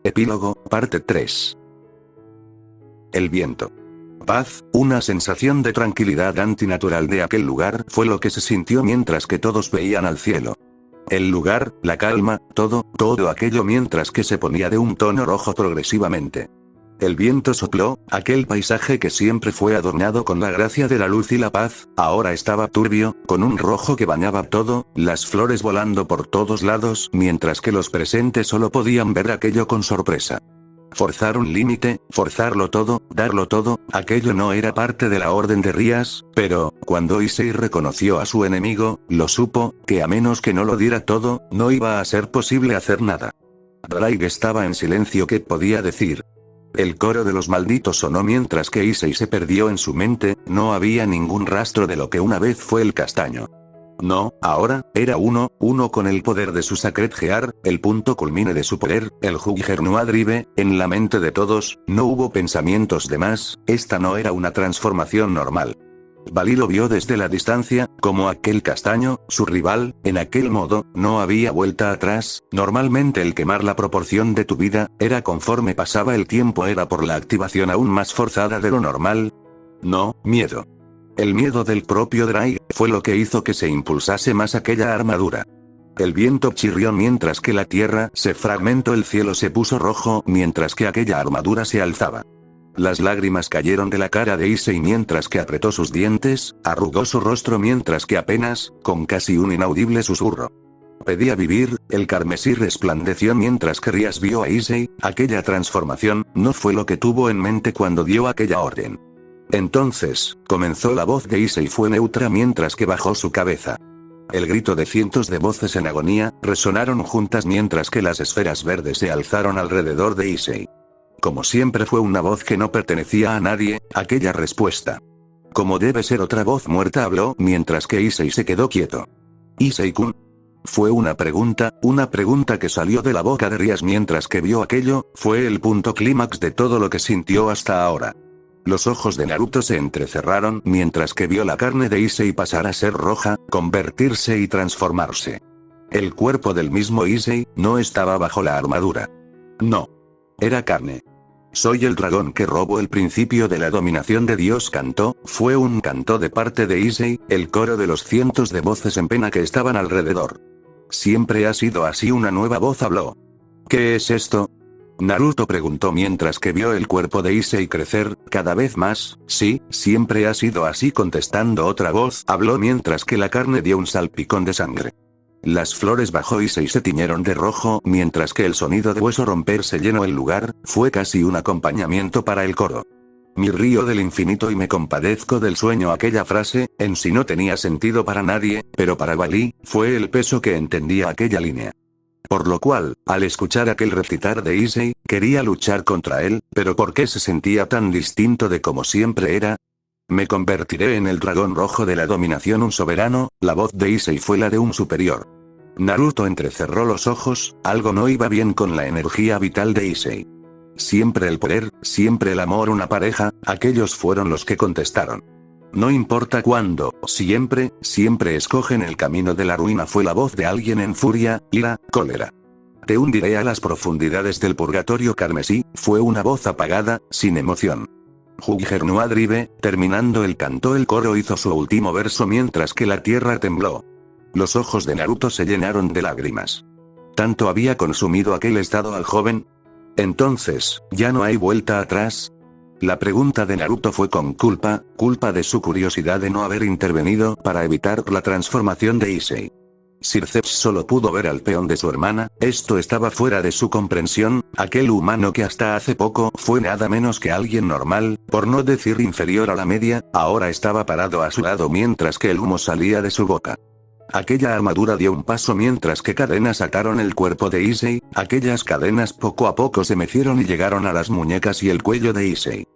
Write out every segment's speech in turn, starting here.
Epílogo, parte 3. El viento. Paz, una sensación de tranquilidad antinatural de aquel lugar fue lo que se sintió mientras que todos veían al cielo. El lugar, la calma, todo aquello mientras que se ponía de un tono rojo progresivamente. El viento sopló, aquel paisaje que siempre fue adornado con la gracia de la luz y la paz, ahora estaba turbio, con un rojo que bañaba todo, las flores volando por todos lados, mientras que los presentes solo podían ver aquello con sorpresa. Forzar un límite, forzarlo todo, darlo todo, aquello no era parte de la orden de Rías, pero, cuando Issei reconoció a su enemigo, lo supo, que a menos que no lo diera todo, no iba a ser posible hacer nada. Drake estaba en silencio. ¿Qué podía decir? El coro de los malditos sonó mientras que Issei se perdió en su mente, no había ningún rastro de lo que una vez fue el castaño. No, ahora, era uno con el poder de su Sacred Gear, el punto culmine de su poder, el Juggernaut Drive, en la mente de todos, no hubo pensamientos de más, esta no era una transformación normal. Bali lo vio desde la distancia, como aquel castaño, su rival, en aquel modo, no había vuelta atrás, normalmente el quemar la proporción de tu vida, era conforme pasaba el tiempo era por la activación aún más forzada de lo normal. No, miedo. El miedo del propio Drake fue lo que hizo que se impulsase más aquella armadura. El viento chirrió mientras que la tierra se fragmentó, el cielo se puso rojo mientras que aquella armadura se alzaba. Las lágrimas cayeron de la cara de Issei mientras que apretó sus dientes, arrugó su rostro mientras que apenas, con casi un inaudible susurro, pedía vivir. El carmesí resplandeció mientras que Rías vio a Issei, aquella transformación, no fue lo que tuvo en mente cuando dio aquella orden. Entonces, comenzó la voz de Issei fue neutra mientras que bajó su cabeza. El grito de cientos de voces en agonía, resonaron juntas mientras que las esferas verdes se alzaron alrededor de Issei. Como siempre fue una voz que no pertenecía a nadie, aquella respuesta. Como debe ser otra voz muerta habló mientras que Issei se quedó quieto. ¿Issei-kun? Fue una pregunta que salió de la boca de Rías mientras que vio aquello, fue el punto clímax de todo lo que sintió hasta ahora. Los ojos de Naruto se entrecerraron mientras que vio la carne de Issei pasar a ser roja, convertirse y transformarse. El cuerpo del mismo Issei no estaba bajo la armadura. No. Era carne. Soy el dragón que robó el principio de la dominación de Dios, cantó, fue un canto de parte de Issei, el coro de los cientos de voces en pena que estaban alrededor. Siempre ha sido así, una nueva voz habló. ¿Qué es esto? Naruto preguntó mientras que vio el cuerpo de Issei crecer, cada vez más. Sí, siempre ha sido así, contestando otra voz habló mientras que la carne dio un salpicón de sangre. Las flores bajo Issei se tiñeron de rojo mientras que el sonido de hueso romperse llenó el lugar, fue casi un acompañamiento para el coro. Me río del infinito y me compadezco del sueño. Aquella frase, en sí no tenía sentido para nadie, pero para Bali, fue el peso que entendía aquella línea. Por lo cual, al escuchar aquel recitar de Issei, quería luchar contra él, pero ¿por qué se sentía tan distinto de como siempre era? Me convertiré en el dragón rojo de la dominación, un soberano. La voz de Issei fue la de un superior. Naruto entrecerró los ojos, algo no iba bien con la energía vital de Issei. Siempre el poder, siempre el amor, una pareja, aquellos fueron los que contestaron. No importa cuándo, siempre escogen el camino de la ruina, fue la voz de alguien en furia, ira, cólera. Te hundiré a las profundidades del purgatorio carmesí, fue una voz apagada, sin emoción. Juggernaut Drive, terminando el canto, el coro hizo su último verso mientras que la tierra tembló. Los ojos de Naruto se llenaron de lágrimas. ¿Tanto había consumido aquel estado al joven? Entonces, ¿ya no hay vuelta atrás? La pregunta de Naruto fue con culpa de su curiosidad de no haber intervenido para evitar la transformación de Issei. Circeps solo pudo ver al peón de su hermana, esto estaba fuera de su comprensión, aquel humano que hasta hace poco fue nada menos que alguien normal, por no decir inferior a la media, ahora estaba parado a su lado mientras que el humo salía de su boca. Aquella armadura dio un paso mientras que cadenas ataron el cuerpo de Issei, aquellas cadenas poco a poco se mecieron y llegaron a las muñecas y el cuello de Issei.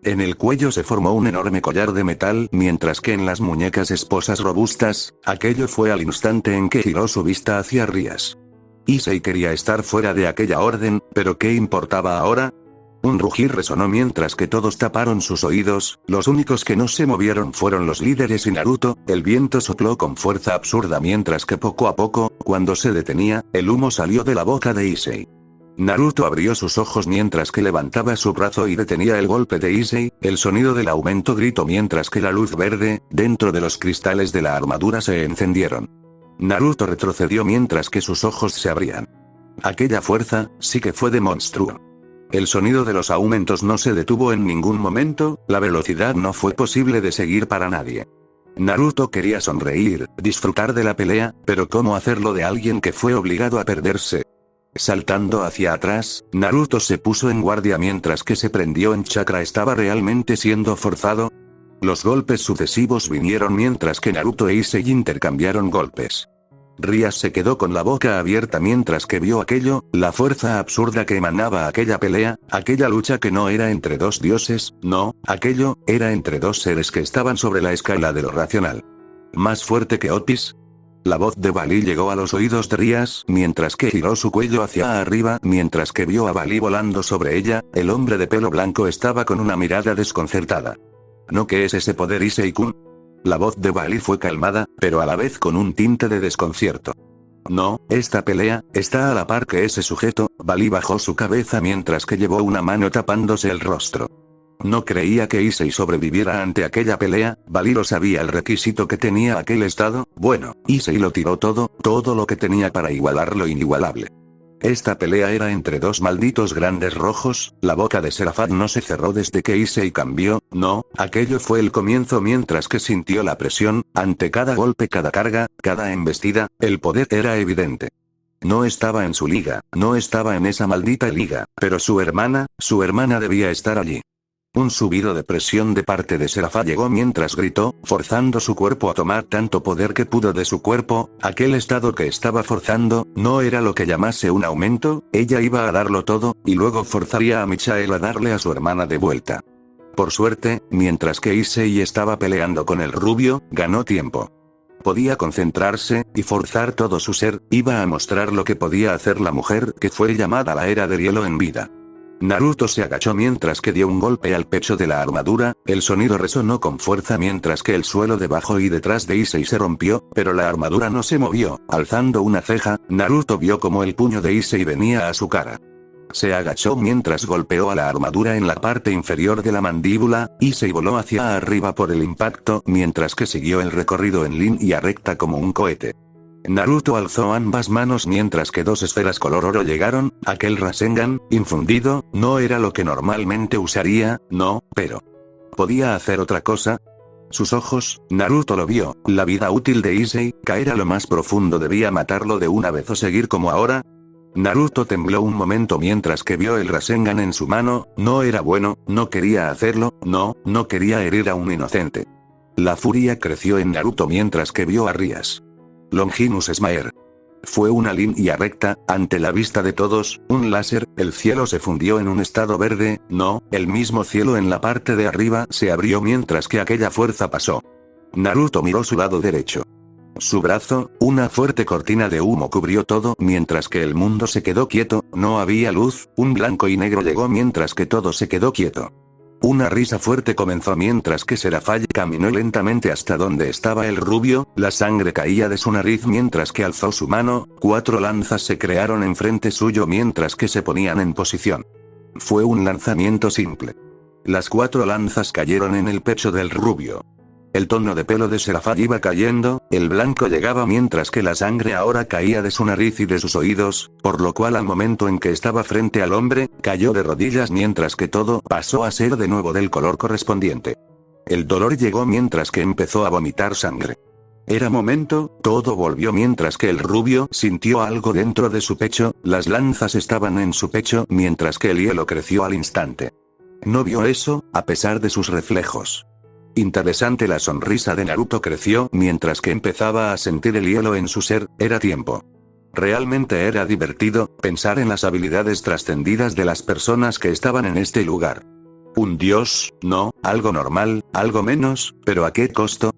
En el cuello se formó un enorme collar de metal mientras que en las muñecas esposas robustas, aquello fue al instante en que giró su vista hacia Rías. Issei quería estar fuera de aquella orden, pero ¿qué importaba ahora? Un rugir resonó mientras que todos taparon sus oídos, los únicos que no se movieron fueron los líderes y Naruto. El viento sopló con fuerza absurda mientras que poco a poco, cuando se detenía, el humo salió de la boca de Issei. Naruto abrió sus ojos mientras que levantaba su brazo y detenía el golpe de Issei. El sonido del aumento gritó mientras que la luz verde, dentro de los cristales de la armadura se encendieron. Naruto retrocedió mientras que sus ojos se abrían. Aquella fuerza, sí que fue de monstruo. El sonido de los aumentos no se detuvo en ningún momento, la velocidad no fue posible de seguir para nadie. Naruto quería sonreír, disfrutar de la pelea, pero ¿cómo hacerlo de alguien que fue obligado a perderse? Saltando hacia atrás, Naruto se puso en guardia mientras que se prendió en chakra. ¿Estaba realmente siendo forzado? Los golpes sucesivos vinieron mientras que Naruto e Issei intercambiaron golpes. Rias se quedó con la boca abierta mientras que vio aquello, la fuerza absurda que emanaba aquella pelea, aquella lucha que no era entre dos dioses, no, aquello, era entre dos seres que estaban sobre la escala de lo racional. ¿Más fuerte que Otis? La voz de Bali llegó a los oídos de Rias mientras que giró su cuello hacia arriba mientras que vio a Bali volando sobre ella. El hombre de pelo blanco estaba con una mirada desconcertada. ¿No qué es ese poder, Issei-kun? La voz de Bali fue calmada, pero a la vez con un tinte de desconcierto. No, esta pelea, está a la par que ese sujeto. Bali bajó su cabeza mientras que llevó una mano tapándose el rostro. No creía que Issei sobreviviera ante aquella pelea. Bali lo sabía, el requisito que tenía aquel estado. Bueno, Issei lo tiró todo lo que tenía para igualar lo inigualable. Esta pelea era entre dos malditos grandes rojos. La boca de Seraphat no se cerró desde que Issei cambió. No, aquello fue el comienzo mientras que sintió la presión. Ante cada golpe, cada carga, cada embestida, el poder era evidente. No estaba en su liga, no estaba en esa maldita liga, pero su hermana debía estar allí. Un subido de presión de parte de Seraphat llegó mientras gritó, forzando su cuerpo a tomar tanto poder que pudo de su cuerpo. Aquel estado que estaba forzando, no era lo que llamase un aumento. Ella iba a darlo todo, y luego forzaría a Michael a darle a su hermana de vuelta. Por suerte, mientras que Issei estaba peleando con el rubio, ganó tiempo. Podía concentrarse, y forzar todo su ser. Iba a mostrar lo que podía hacer la mujer que fue llamada la Era del Hielo en vida. Naruto se agachó mientras que dio un golpe al pecho de la armadura. El sonido resonó con fuerza mientras que el suelo debajo y detrás de Issei se rompió, pero la armadura no se movió. Alzando una ceja, Naruto vio como el puño de Issei venía a su cara. Se agachó mientras golpeó a la armadura en la parte inferior de la mandíbula. Issei voló hacia arriba por el impacto, mientras que siguió el recorrido en línea recta como un cohete. Naruto alzó ambas manos mientras que dos esferas color oro llegaron. Aquel Rasengan, infundido, no era lo que normalmente usaría, no, pero ¿podía hacer otra cosa? Sus ojos, Naruto lo vio, la vida útil de Issei, caer a lo más profundo. ¿Debía matarlo de una vez o seguir como ahora? Naruto tembló un momento mientras que vio el Rasengan en su mano. No era bueno, no quería hacerlo, no quería herir a un inocente. La furia creció en Naruto mientras que vio a Rias. Longinus Smaer. Fue una línea recta, ante la vista de todos, un láser. El cielo se fundió en un estado verde. No, el mismo cielo en la parte de arriba se abrió mientras que aquella fuerza pasó. Naruto miró su lado derecho. Su brazo, una fuerte cortina de humo cubrió todo mientras que el mundo se quedó quieto. No había luz, un blanco y negro llegó mientras que todo se quedó quieto. Una risa fuerte comenzó mientras que Seraphat caminó lentamente hasta donde estaba el rubio. La sangre caía de su nariz mientras que alzó su mano. 4 lanzas se crearon enfrente suyo mientras que se ponían en posición. Fue un lanzamiento simple. Las 4 lanzas cayeron en el pecho del rubio. El tono de pelo de Seraphat iba cayendo, el blanco llegaba mientras que la sangre ahora caía de su nariz y de sus oídos, por lo cual al momento en que estaba frente al hombre, cayó de rodillas mientras que todo pasó a ser de nuevo del color correspondiente. El dolor llegó mientras que empezó a vomitar sangre. Era momento, todo volvió mientras que el rubio sintió algo dentro de su pecho. Las lanzas estaban en su pecho mientras que el hielo creció al instante. No vio eso, a pesar de sus reflejos. Interesante. La sonrisa de Naruto creció mientras que empezaba a sentir el hielo en su ser. Era tiempo. Realmente era divertido pensar en las habilidades trascendidas de las personas que estaban en este lugar. Un dios, no, algo normal, algo menos, pero ¿a qué costo?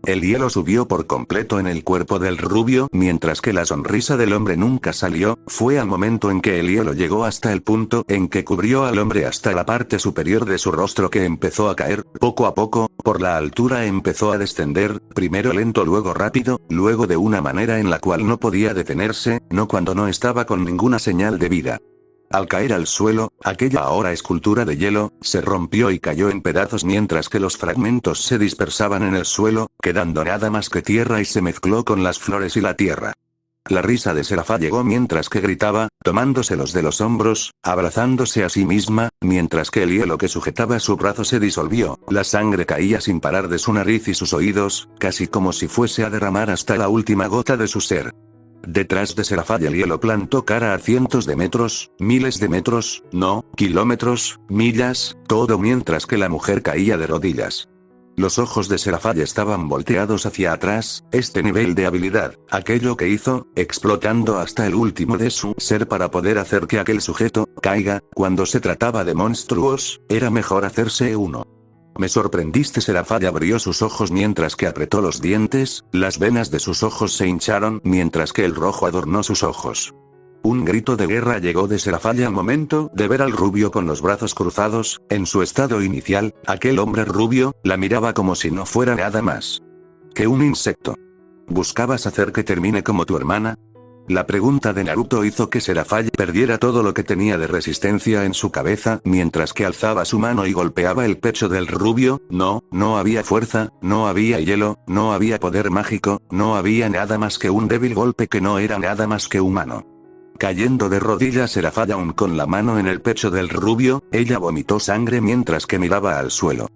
El hielo subió por completo en el cuerpo del rubio mientras que la sonrisa del hombre nunca salió. Fue al momento en que el hielo llegó hasta el punto en que cubrió al hombre hasta la parte superior de su rostro que empezó a caer, poco a poco, por la altura empezó a descender, primero lento luego rápido, luego de una manera en la cual no podía detenerse, no cuando no estaba con ninguna señal de vida. Al caer al suelo, aquella ahora escultura de hielo, se rompió y cayó en pedazos mientras que los fragmentos se dispersaban en el suelo, quedando nada más que tierra y se mezcló con las flores y la tierra. La risa de Serafá llegó mientras que gritaba, tomándoselos de los hombros, abrazándose a sí misma, mientras que el hielo que sujetaba su brazo se disolvió, la sangre caía sin parar de su nariz y sus oídos, casi como si fuese a derramar hasta la última gota de su ser. Detrás de Serafá el hielo plantó cara a cientos de metros, miles de metros, no, kilómetros, millas, todo mientras que la mujer caía de rodillas. Los ojos de Serafá estaban volteados hacia atrás, este nivel de habilidad, aquello que hizo, explotando hasta el último de su ser para poder hacer que aquel sujeto caiga, cuando se trataba de monstruos, era mejor hacerse uno. Me sorprendiste. Serafá abrió sus ojos mientras que apretó los dientes, las venas de sus ojos se hincharon mientras que el rojo adornó sus ojos. Un grito de guerra llegó de Serafá al momento de ver al rubio con los brazos cruzados, en su estado inicial, aquel hombre rubio, la miraba como si no fuera nada más que un insecto. ¿Buscabas hacer que termine como tu hermana? La pregunta de Naruto hizo que Serafá perdiera todo lo que tenía de resistencia en su cabeza, mientras que alzaba su mano y golpeaba el pecho del rubio. No, no había fuerza, no había hielo, no había poder mágico, no había nada más que un débil golpe que no era nada más que humano. Cayendo de rodillas Serafá aún con la mano en el pecho del rubio, ella vomitó sangre mientras que miraba al suelo.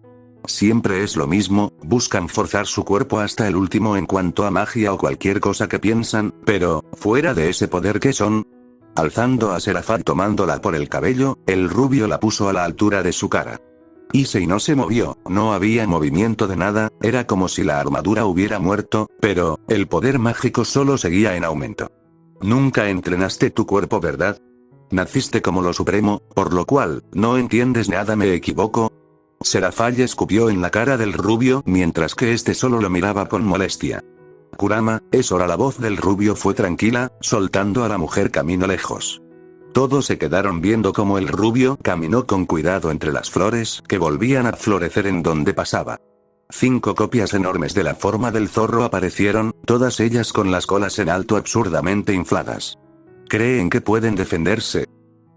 Siempre es lo mismo, buscan forzar su cuerpo hasta el último en cuanto a magia o cualquier cosa que piensan, pero, fuera de ese poder que son. Alzando a Serafá tomándola por el cabello, el rubio la puso a la altura de su cara. Y no se movió, no había movimiento de nada, era como si la armadura hubiera muerto, pero, el poder mágico solo seguía en aumento. Nunca entrenaste tu cuerpo, ¿verdad? Naciste como lo supremo, por lo cual, no entiendes nada. ¿Me equivoco? Serafá escupió en la cara del rubio mientras que este solo lo miraba con molestia. Kurama, es hora. La voz del rubio fue tranquila, soltando a la mujer camino lejos. Todos se quedaron viendo cómo el rubio caminó con cuidado entre las flores que volvían a florecer en donde pasaba. 5 copias enormes de la forma del zorro aparecieron, todas ellas con las colas en alto absurdamente infladas. ¿Creen que pueden defenderse?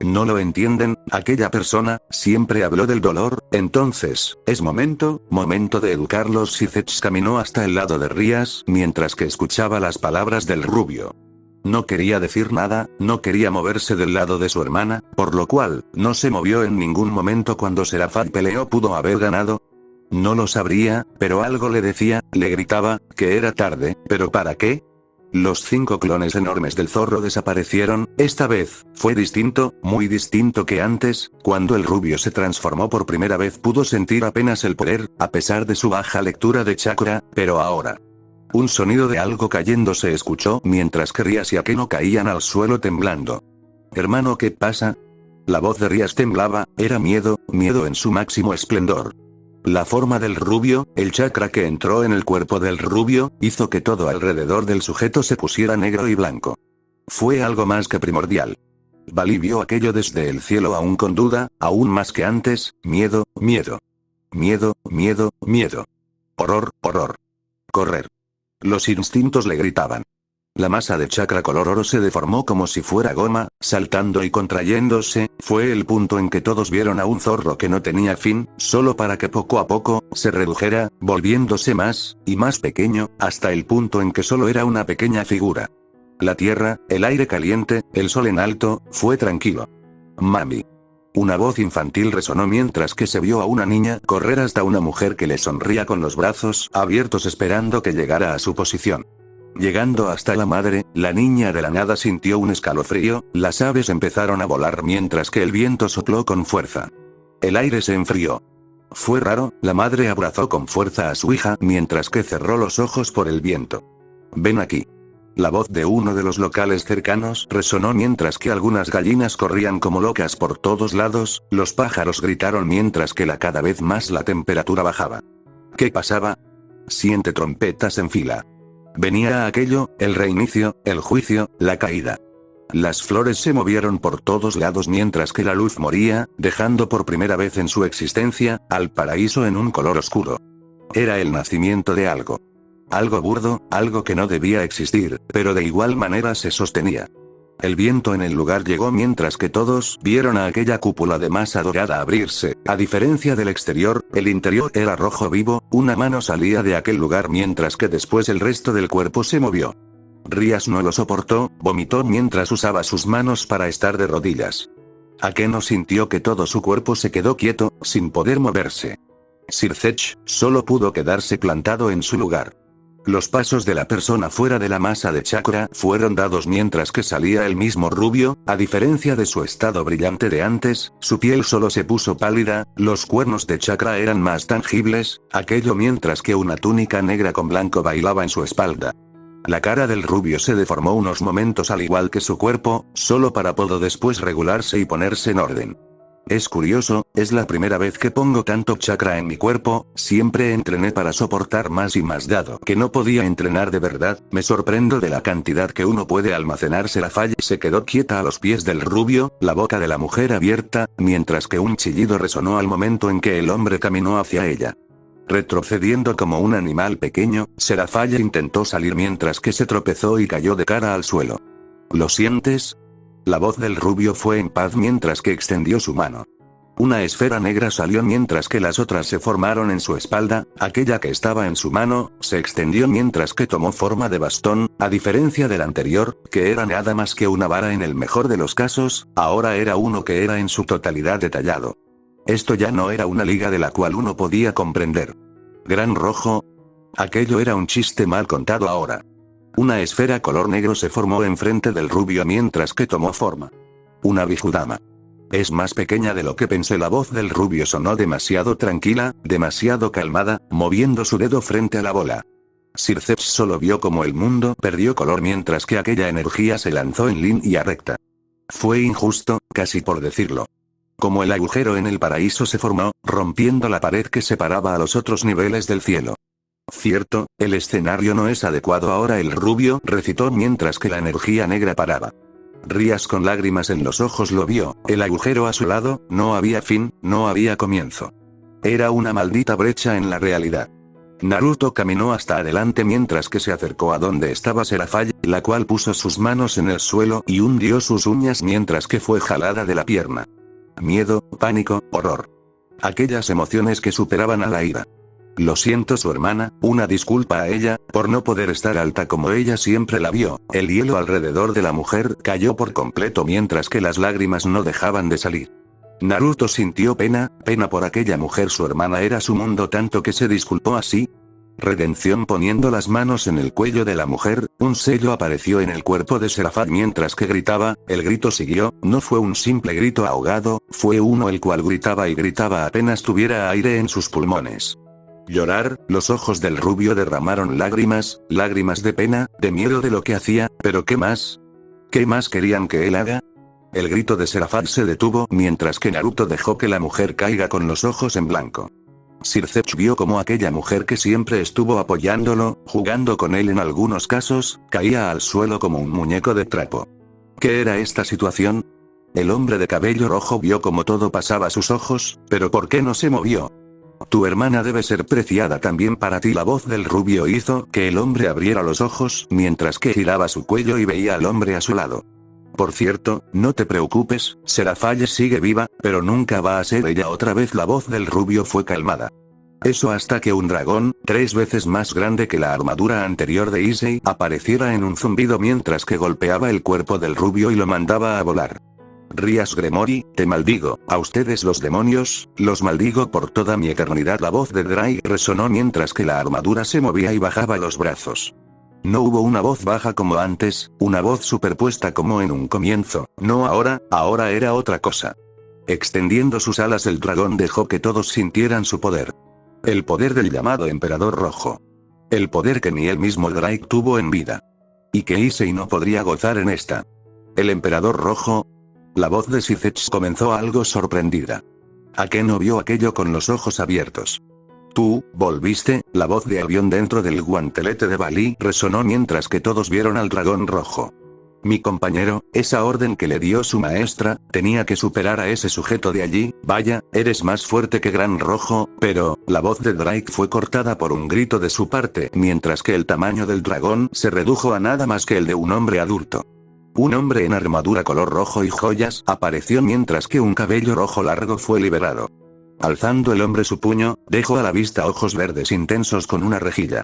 ¿No lo entienden? Aquella persona siempre habló del dolor. Entonces, es momento de educarlos. Sithets caminó hasta el lado de Rías mientras que escuchaba las palabras del rubio. No quería decir nada, no quería moverse del lado de su hermana, por lo cual, no se movió en ningún momento cuando Serafá peleó. ¿Pudo haber ganado? No lo sabría, pero algo le decía, le gritaba, que era tarde. ¿Pero para qué? Los 5 clones enormes del zorro desaparecieron. Esta vez, fue distinto, muy distinto que antes, cuando el rubio se transformó por primera vez pudo sentir apenas el poder, a pesar de su baja lectura de chakra, pero ahora. Un sonido de algo cayendo se escuchó mientras que Rías y Akeno caían al suelo temblando. Hermano, ¿qué pasa? La voz de Rías temblaba, era miedo, miedo en su máximo esplendor. La forma del rubio, el chakra que entró en el cuerpo del rubio, hizo que todo alrededor del sujeto se pusiera negro y blanco. Fue algo más que primordial. Bali vio aquello desde el cielo aún con duda, aún más que antes, miedo, miedo. Miedo, miedo, miedo. Horror, horror. Correr. Los instintos le gritaban. La masa de chakra color oro se deformó como si fuera goma, saltando y contrayéndose. Fue el punto en que todos vieron a un zorro que no tenía fin, solo para que poco a poco, se redujera, volviéndose más, y más pequeño, hasta el punto en que solo era una pequeña figura. La tierra, el aire caliente, el sol en alto, fue tranquilo. Mami. Una voz infantil resonó mientras que se vio a una niña correr hasta una mujer que le sonría con los brazos abiertos esperando que llegara a su posición. Llegando hasta la madre, la niña de la nada sintió un escalofrío, las aves empezaron a volar mientras que el viento sopló con fuerza. El aire se enfrió. Fue raro, la madre abrazó con fuerza a su hija mientras que cerró los ojos por el viento. Ven aquí. La voz de uno de los locales cercanos resonó mientras que algunas gallinas corrían como locas por todos lados, los pájaros gritaron mientras que cada vez más la temperatura bajaba. ¿Qué pasaba? Siente trompetas en fila. Venía aquello, el reinicio, el juicio, la caída. Las flores se movieron por todos lados mientras que la luz moría, dejando por primera vez en su existencia, al paraíso en un color oscuro. Era el nacimiento de algo. Algo burdo, algo que no debía existir, pero de igual manera se sostenía. El viento en el lugar llegó mientras que todos vieron a aquella cúpula de masa dorada abrirse. A diferencia del exterior, el interior era rojo vivo, una mano salía de aquel lugar mientras que después el resto del cuerpo se movió. Rías no lo soportó, vomitó mientras usaba sus manos para estar de rodillas. Akeno sintió que todo su cuerpo se quedó quieto, sin poder moverse. Sir Zech solo pudo quedarse plantado en su lugar. Los pasos de la persona fuera de la masa de chakra fueron dados mientras que salía el mismo rubio, a diferencia de su estado brillante de antes, su piel solo se puso pálida, los cuernos de chakra eran más tangibles, aquello mientras que una túnica negra con blanco bailaba en su espalda. La cara del rubio se deformó unos momentos al igual que su cuerpo, solo para poder después regularse y ponerse en orden. Es curioso, es la primera vez que pongo tanto chakra en mi cuerpo, siempre entrené para soportar más y más dado que no podía entrenar de verdad, me sorprendo de la cantidad que uno puede almacenarse. La falla se quedó quieta a los pies del rubio, la boca de la mujer abierta, mientras que un chillido resonó al momento en que el hombre caminó hacia ella. Retrocediendo como un animal pequeño, Serafalla intentó salir mientras que se tropezó y cayó de cara al suelo. ¿Lo sientes? La voz del rubio fue en paz mientras que extendió su mano. Una esfera negra salió mientras que las otras se formaron en su espalda, aquella que estaba en su mano, se extendió mientras que tomó forma de bastón, a diferencia del anterior, que era nada más que una vara en el mejor de los casos, ahora era uno que era en su totalidad detallado. Esto ya no era una liga de la cual uno podía comprender. Gran rojo. Aquello era un chiste mal contado ahora. Una esfera color negro se formó enfrente del rubio mientras que tomó forma. Una Bijudama. Es más pequeña de lo que pensé. La voz del rubio sonó demasiado tranquila, demasiado calmada, moviendo su dedo frente a la bola. Sir Zech solo vio como el mundo perdió color mientras que aquella energía se lanzó en línea recta. Fue injusto, casi por decirlo. Como el agujero en el paraíso se formó, rompiendo la pared que separaba a los otros niveles del cielo. Cierto, el escenario no es adecuado ahora. El rubio recitó mientras que la energía negra paraba. Rías con lágrimas en los ojos lo vio, el agujero a su lado, no había fin, no había comienzo. Era una maldita brecha en la realidad. Naruto caminó hasta adelante mientras que se acercó a donde estaba Serafalla, la cual puso sus manos en el suelo y hundió sus uñas mientras que fue jalada de la pierna. Miedo, pánico, horror. Aquellas emociones que superaban a la ira. Lo siento su hermana, una disculpa a ella, por no poder estar alta como ella siempre la vio. El hielo alrededor de la mujer cayó por completo mientras que las lágrimas no dejaban de salir. Naruto sintió pena por aquella mujer. Su hermana era su mundo tanto que se disculpó así. Redención. Poniendo las manos en el cuello de la mujer, un sello apareció en el cuerpo de Serafat mientras que gritaba, el grito siguió, no fue un simple grito ahogado, fue uno el cual gritaba y gritaba apenas tuviera aire en sus pulmones. Llorar, los ojos del rubio derramaron lágrimas, lágrimas de pena, de miedo de lo que hacía, pero ¿qué más? ¿Qué más querían que él haga? El grito de Serafat se detuvo mientras que Naruto dejó que la mujer caiga con los ojos en blanco. Sir Zech vio como aquella mujer que siempre estuvo apoyándolo, jugando con él en algunos casos, caía al suelo como un muñeco de trapo. ¿Qué era esta situación? El hombre de cabello rojo vio como todo pasaba a sus ojos, pero ¿por qué no se movió? Tu hermana debe ser preciada también para ti. La voz del rubio hizo que el hombre abriera los ojos mientras que giraba su cuello y veía al hombre a su lado. Por cierto, no te preocupes, Serafalla sigue viva, pero nunca va a ser ella otra vez. La voz del rubio fue calmada. Eso hasta que un dragón, 3 veces más grande que la armadura anterior de Issei, apareciera en un zumbido mientras que golpeaba el cuerpo del rubio y lo mandaba a volar. Rías Gremory, te maldigo, a ustedes los demonios, los maldigo por toda mi eternidad. La voz de Drai resonó mientras que la armadura se movía y bajaba los brazos. No hubo una voz baja como antes, una voz superpuesta como en un comienzo, no ahora, ahora era otra cosa. Extendiendo sus alas el dragón dejó que todos sintieran su poder. El poder del llamado Emperador Rojo. El poder que ni el mismo Drake tuvo en vida. Y que Issei no podría gozar en esta. El Emperador Rojo. La voz de Sir Zech comenzó algo sorprendida. Akeno vio aquello con los ojos abiertos. Tú, volviste, la voz de avión dentro del guantelete de Bali resonó mientras que todos vieron al dragón rojo. Mi compañero, esa orden que le dio su maestra, tenía que superar a ese sujeto de allí, vaya, eres más fuerte que Gran Rojo, pero, la voz de Drake fue cortada por un grito de su parte, mientras que el tamaño del dragón se redujo a nada más que el de un hombre adulto. Un hombre en armadura color rojo y joyas apareció mientras que un cabello rojo largo fue liberado. Alzando el hombre su puño, dejó a la vista ojos verdes intensos con una rejilla.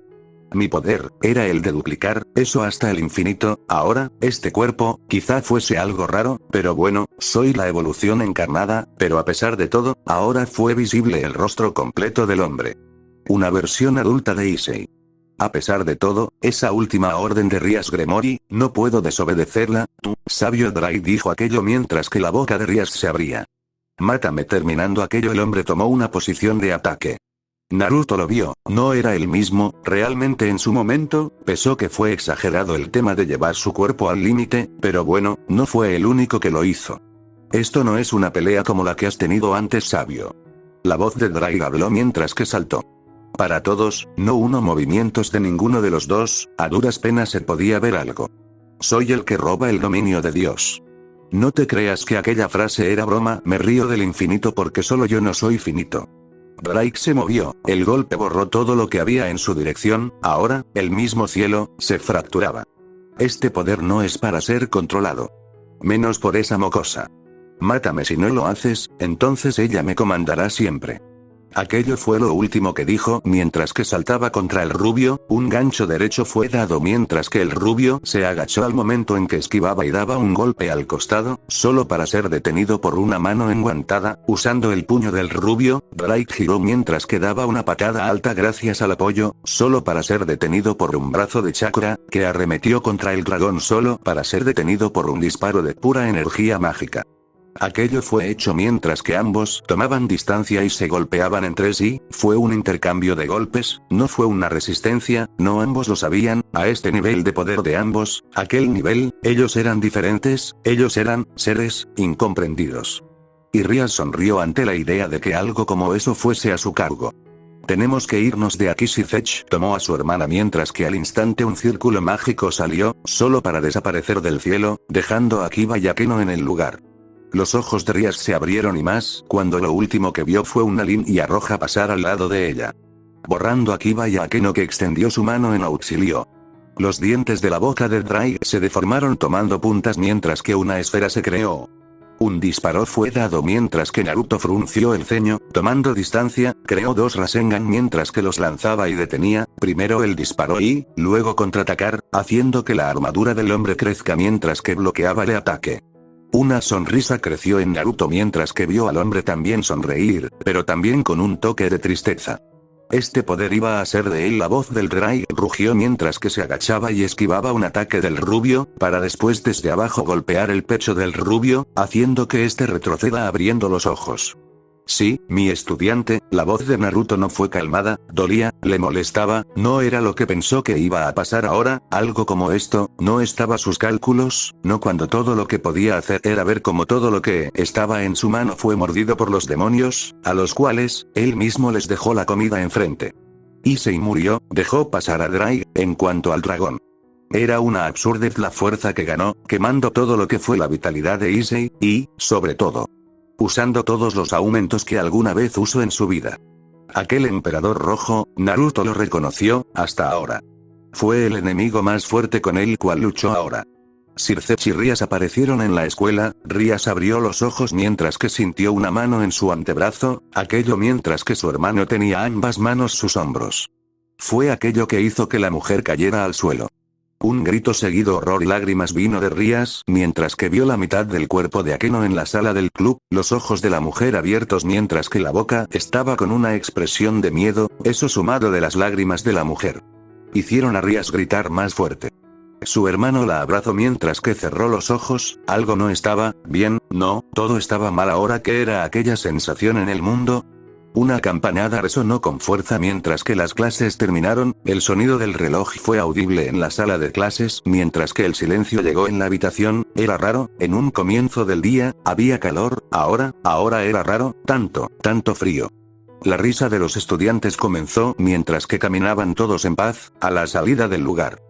Mi poder, era el de duplicar, eso hasta el infinito. Ahora, este cuerpo, quizá fuese algo raro, pero bueno, soy la evolución encarnada, pero a pesar de todo, ahora fue visible el rostro completo del hombre. Una versión adulta de Issei. A pesar de todo, esa última orden de Rias Gremory, no puedo desobedecerla. Tú, sabio Drake, dijo aquello mientras que la boca de Rias se abría. Mátame. Terminando aquello, el hombre tomó una posición de ataque. Naruto lo vio, no era el mismo, realmente en su momento, pensó que fue exagerado el tema de llevar su cuerpo al límite, pero bueno, no fue el único que lo hizo. Esto no es una pelea como la que has tenido antes, sabio. La voz de Drake habló mientras que saltó. Para todos, no hubo movimientos de ninguno de los dos, a duras penas se podía ver algo. Soy el que roba el dominio de Dios. No te creas que aquella frase era broma, me río del infinito porque solo yo no soy finito. Drake se movió, el golpe borró todo lo que había en su dirección, ahora, el mismo cielo, se fracturaba. Este poder no es para ser controlado. Menos por esa mocosa. Mátame si no lo haces, entonces ella me comandará siempre. Aquello fue lo último que dijo mientras que saltaba contra el rubio, un gancho derecho fue dado mientras que el rubio se agachó al momento en que esquivaba y daba un golpe al costado, solo para ser detenido por una mano enguantada, usando el puño del rubio, Drake giró mientras que daba una patada alta gracias al apoyo, solo para ser detenido por un brazo de chakra, que arremetió contra el dragón solo para ser detenido por un disparo de pura energía mágica. Aquello fue hecho mientras que ambos tomaban distancia y se golpeaban entre sí, fue un intercambio de golpes, no fue una resistencia, no ambos lo sabían, a este nivel de poder de ambos, aquel nivel, ellos eran diferentes, ellos eran seres incomprendidos. Y Rias sonrió ante la idea de que algo como eso fuese a su cargo. Tenemos que irnos de aquí. Sithech tomó a su hermana mientras que al instante un círculo mágico salió, solo para desaparecer del cielo, dejando a Kiba y a Keno en el lugar. Los ojos de Rias se abrieron y más, cuando lo último que vio fue una línea roja pasar al lado de ella. Borrando a Kiba y a Keno, que extendió su mano en auxilio. Los dientes de la boca de Drake se deformaron tomando puntas mientras que una esfera se creó. Un disparo fue dado mientras que Naruto frunció el ceño, tomando distancia, creó dos Rasengan mientras que los lanzaba y detenía, primero el disparo y, luego contraatacar, haciendo que la armadura del hombre crezca mientras que bloqueaba el ataque. Una sonrisa creció en Naruto mientras que vio al hombre también sonreír, pero también con un toque de tristeza. Este poder iba a ser de él. La voz del Drake rugió mientras que se agachaba y esquivaba un ataque del rubio, para después desde abajo golpear el pecho del rubio, haciendo que este retroceda abriendo los ojos. Sí, mi estudiante, la voz de Naruto no fue calmada, dolía, le molestaba, no era lo que pensó que iba a pasar ahora, algo como esto, no estaba sus cálculos, no cuando todo lo que podía hacer era ver cómo todo lo que estaba en su mano fue mordido por los demonios, a los cuales, él mismo les dejó la comida enfrente. Issei murió, dejó pasar a Drake, en cuanto al dragón. Era una absurdez la fuerza que ganó, quemando todo lo que fue la vitalidad de Issei, y, sobre todo, usando todos los aumentos que alguna vez usó en su vida. Aquel emperador rojo, Naruto lo reconoció, hasta ahora. Fue el enemigo más fuerte con el cual luchó ahora. Sithech y Rias aparecieron en la escuela, Rias abrió los ojos mientras que sintió una mano en su antebrazo, aquello mientras que su hermano tenía ambas manos sus hombros. Fue aquello que hizo que la mujer cayera al suelo. Un grito seguido, horror y lágrimas vino de Rias, mientras que vio la mitad del cuerpo de Akeno en la sala del club, los ojos de la mujer abiertos mientras que la boca estaba con una expresión de miedo, eso sumado de las lágrimas de la mujer. Hicieron a Rias gritar más fuerte. Su hermano la abrazó mientras que cerró los ojos, algo no estaba bien, no, todo estaba mal ahora. ¿Qué era aquella sensación en el mundo? Una campanada resonó con fuerza mientras que las clases terminaron, el sonido del reloj fue audible en la sala de clases mientras que el silencio llegó en la habitación, era raro, en un comienzo del día, había calor, ahora era raro, tanto frío. La risa de los estudiantes comenzó mientras que caminaban todos en paz, a la salida del lugar.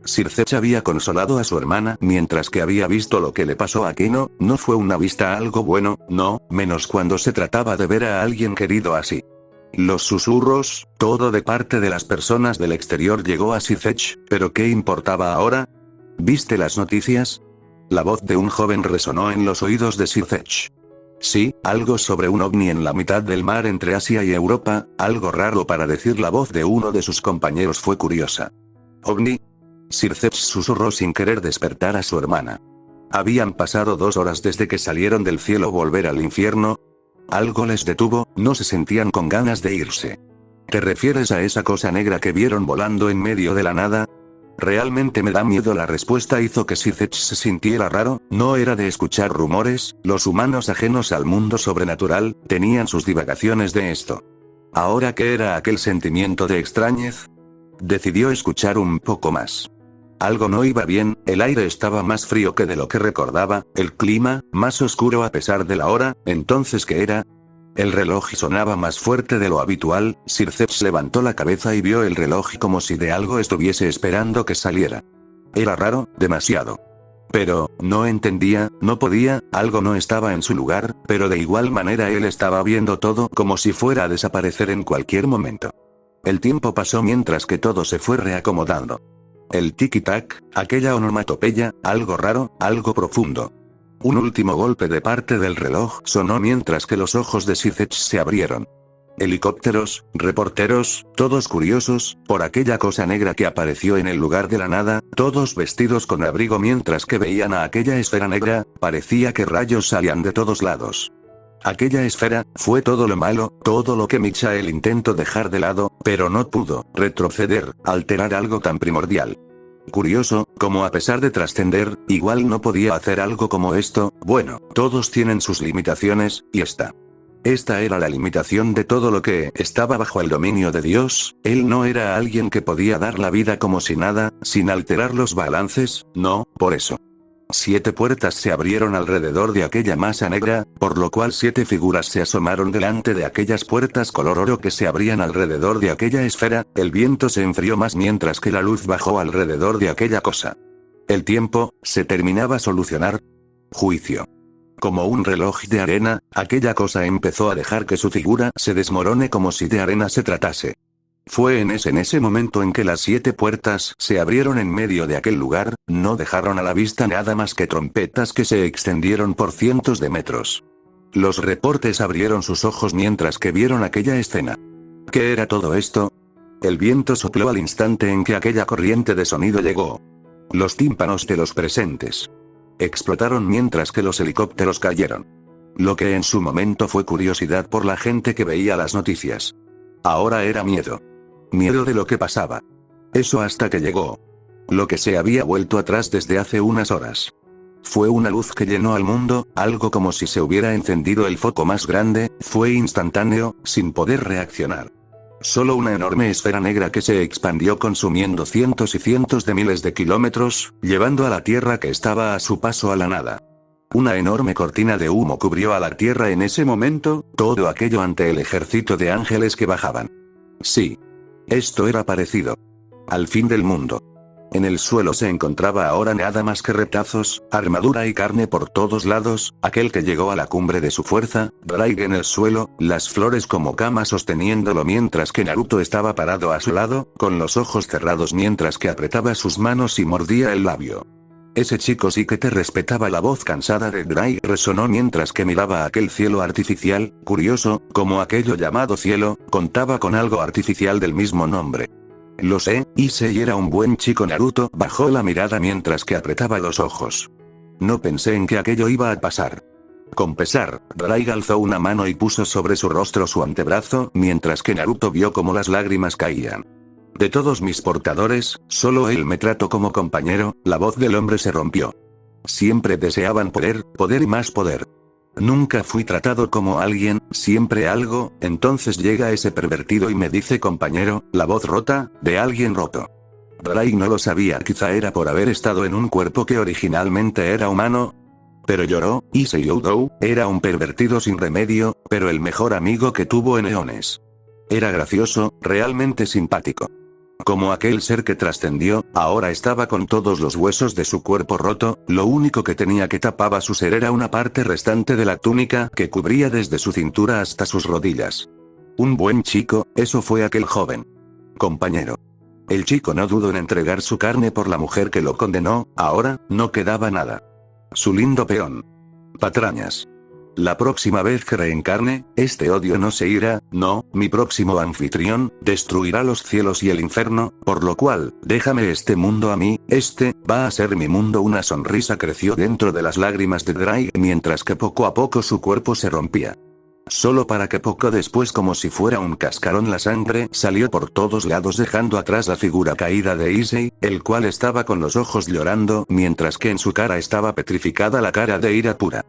Sithech había consolado a su hermana mientras que había visto lo que le pasó a Keno, no fue una vista algo bueno, no, menos cuando se trataba de ver a alguien querido así. Los susurros, todo de parte de las personas del exterior llegó a Sithech, pero ¿qué importaba ahora? ¿Viste las noticias? La voz de un joven resonó en los oídos de Sir Zedge. Sí, algo sobre un ovni en la mitad del mar entre Asia y Europa, algo raro para decir. La voz de uno de sus compañeros fue curiosa. ¿Ovni? Sir Zedge susurró sin querer despertar a su hermana. Habían pasado 2 horas desde que salieron del cielo. ¿Volver al infierno? Algo les detuvo, no se sentían con ganas de irse. ¿Te refieres a esa cosa negra que vieron volando en medio de la nada? Realmente me da miedo. La respuesta hizo que Sir Zedge se sintiera raro, no era de escuchar rumores, los humanos ajenos al mundo sobrenatural, tenían sus divagaciones de esto. ¿Ahora qué era aquel sentimiento de extrañez? Decidió escuchar un poco más. Algo no iba bien, el aire estaba más frío que de lo que recordaba, el clima, más oscuro a pesar de la hora. ¿Entonces qué era? El reloj sonaba más fuerte de lo habitual. Sir Zedge levantó la cabeza y vio el reloj como si de algo estuviese esperando que saliera. Era raro, demasiado. Pero, no entendía, no podía, algo no estaba en su lugar, pero de igual manera él estaba viendo todo como si fuera a desaparecer en cualquier momento. El tiempo pasó mientras que todo se fue reacomodando. El tiki-tac, aquella onomatopeya, algo raro, algo profundo. Un último golpe de parte del reloj sonó mientras que los ojos de Sir Zedge se abrieron. Helicópteros, reporteros, todos curiosos, por aquella cosa negra que apareció en el lugar de la nada, todos vestidos con abrigo mientras que veían a aquella esfera negra, parecía que rayos salían de todos lados. Aquella esfera, fue todo lo malo, todo lo que Michael intentó dejar de lado, pero no pudo retroceder, alterar algo tan primordial. Curioso, como a pesar de trascender, igual no podía hacer algo como esto. Bueno, todos tienen sus limitaciones, y esta era la limitación de todo lo que estaba bajo el dominio de Dios. Él no era alguien que podía dar la vida como si nada, sin alterar los balances, no, por eso. 7 puertas se abrieron alrededor de aquella masa negra, por lo cual 7 figuras se asomaron delante de aquellas puertas color oro que se abrían alrededor de aquella esfera. El viento se enfrió más mientras que la luz bajó alrededor de aquella cosa. El tiempo, se terminaba a solucionar. Juicio. Como un reloj de arena, aquella cosa empezó a dejar que su figura se desmorone como si de arena se tratase. Fue en ese momento en que las 7 puertas se abrieron en medio de aquel lugar, no dejaron a la vista nada más que trompetas que se extendieron por cientos de metros. Los reportes abrieron sus ojos mientras que vieron aquella escena. ¿Qué era todo esto? El viento sopló al instante en que aquella corriente de sonido llegó. Los tímpanos de los presentes explotaron mientras que los helicópteros cayeron. Lo que en su momento fue curiosidad por la gente que veía las noticias. Ahora era miedo. Miedo de lo que pasaba. Eso hasta que llegó. Lo que se había vuelto atrás desde hace unas horas. Fue una luz que llenó al mundo, algo como si se hubiera encendido el foco más grande, fue instantáneo, sin poder reaccionar. Solo una enorme esfera negra que se expandió consumiendo cientos y cientos de miles de kilómetros, llevando a la Tierra que estaba a su paso a la nada. Una enorme cortina de humo cubrió a la Tierra en ese momento, todo aquello ante el ejército de ángeles que bajaban. Sí. Esto era parecido al fin del mundo. En el suelo se encontraba ahora nada más que retazos, armadura y carne por todos lados. Aquel que llegó a la cumbre de su fuerza, Drake en el suelo, las flores como cama sosteniéndolo mientras que Naruto estaba parado a su lado, con los ojos cerrados mientras que apretaba sus manos y mordía el labio. Ese chico sí que te respetaba. La voz cansada de Drake resonó mientras que miraba aquel cielo artificial, curioso, como aquello llamado cielo, contaba con algo artificial del mismo nombre. Lo sé, Issei era un buen chico. Naruto bajó la mirada mientras que apretaba los ojos. No pensé en que aquello iba a pasar. Con pesar, Drake alzó una mano y puso sobre su rostro su antebrazo, mientras que Naruto vio cómo las lágrimas caían. De todos mis portadores, solo él me trató como compañero. La voz del hombre se rompió. Siempre deseaban poder, poder y más poder. Nunca fui tratado como alguien, siempre algo. Entonces llega ese pervertido y me dice compañero, la voz rota, de alguien roto. Drake no lo sabía, quizá era por haber estado en un cuerpo que originalmente era humano. Pero lloró. Issei Oudou era un pervertido sin remedio, pero el mejor amigo que tuvo en eones. Era gracioso, realmente simpático. Como aquel ser que trascendió, ahora estaba con todos los huesos de su cuerpo roto, lo único que tenía que tapaba su ser era una parte restante de la túnica que cubría desde su cintura hasta sus rodillas. Un buen chico, eso fue aquel joven. Compañero. El chico no dudó en entregar su carne por la mujer que lo condenó, ahora, no quedaba nada. Su lindo peón. Patrañas. La próxima vez que reencarne, este odio no se irá, no, mi próximo anfitrión, destruirá los cielos y el infierno, por lo cual, déjame este mundo a mí, este, va a ser mi mundo. Una sonrisa creció dentro de las lágrimas de Drake mientras que poco a poco su cuerpo se rompía. Solo para que poco después, como si fuera un cascarón, la sangre salió por todos lados dejando atrás la figura caída de Issei, el cual estaba con los ojos llorando mientras que en su cara estaba petrificada la cara de ira pura.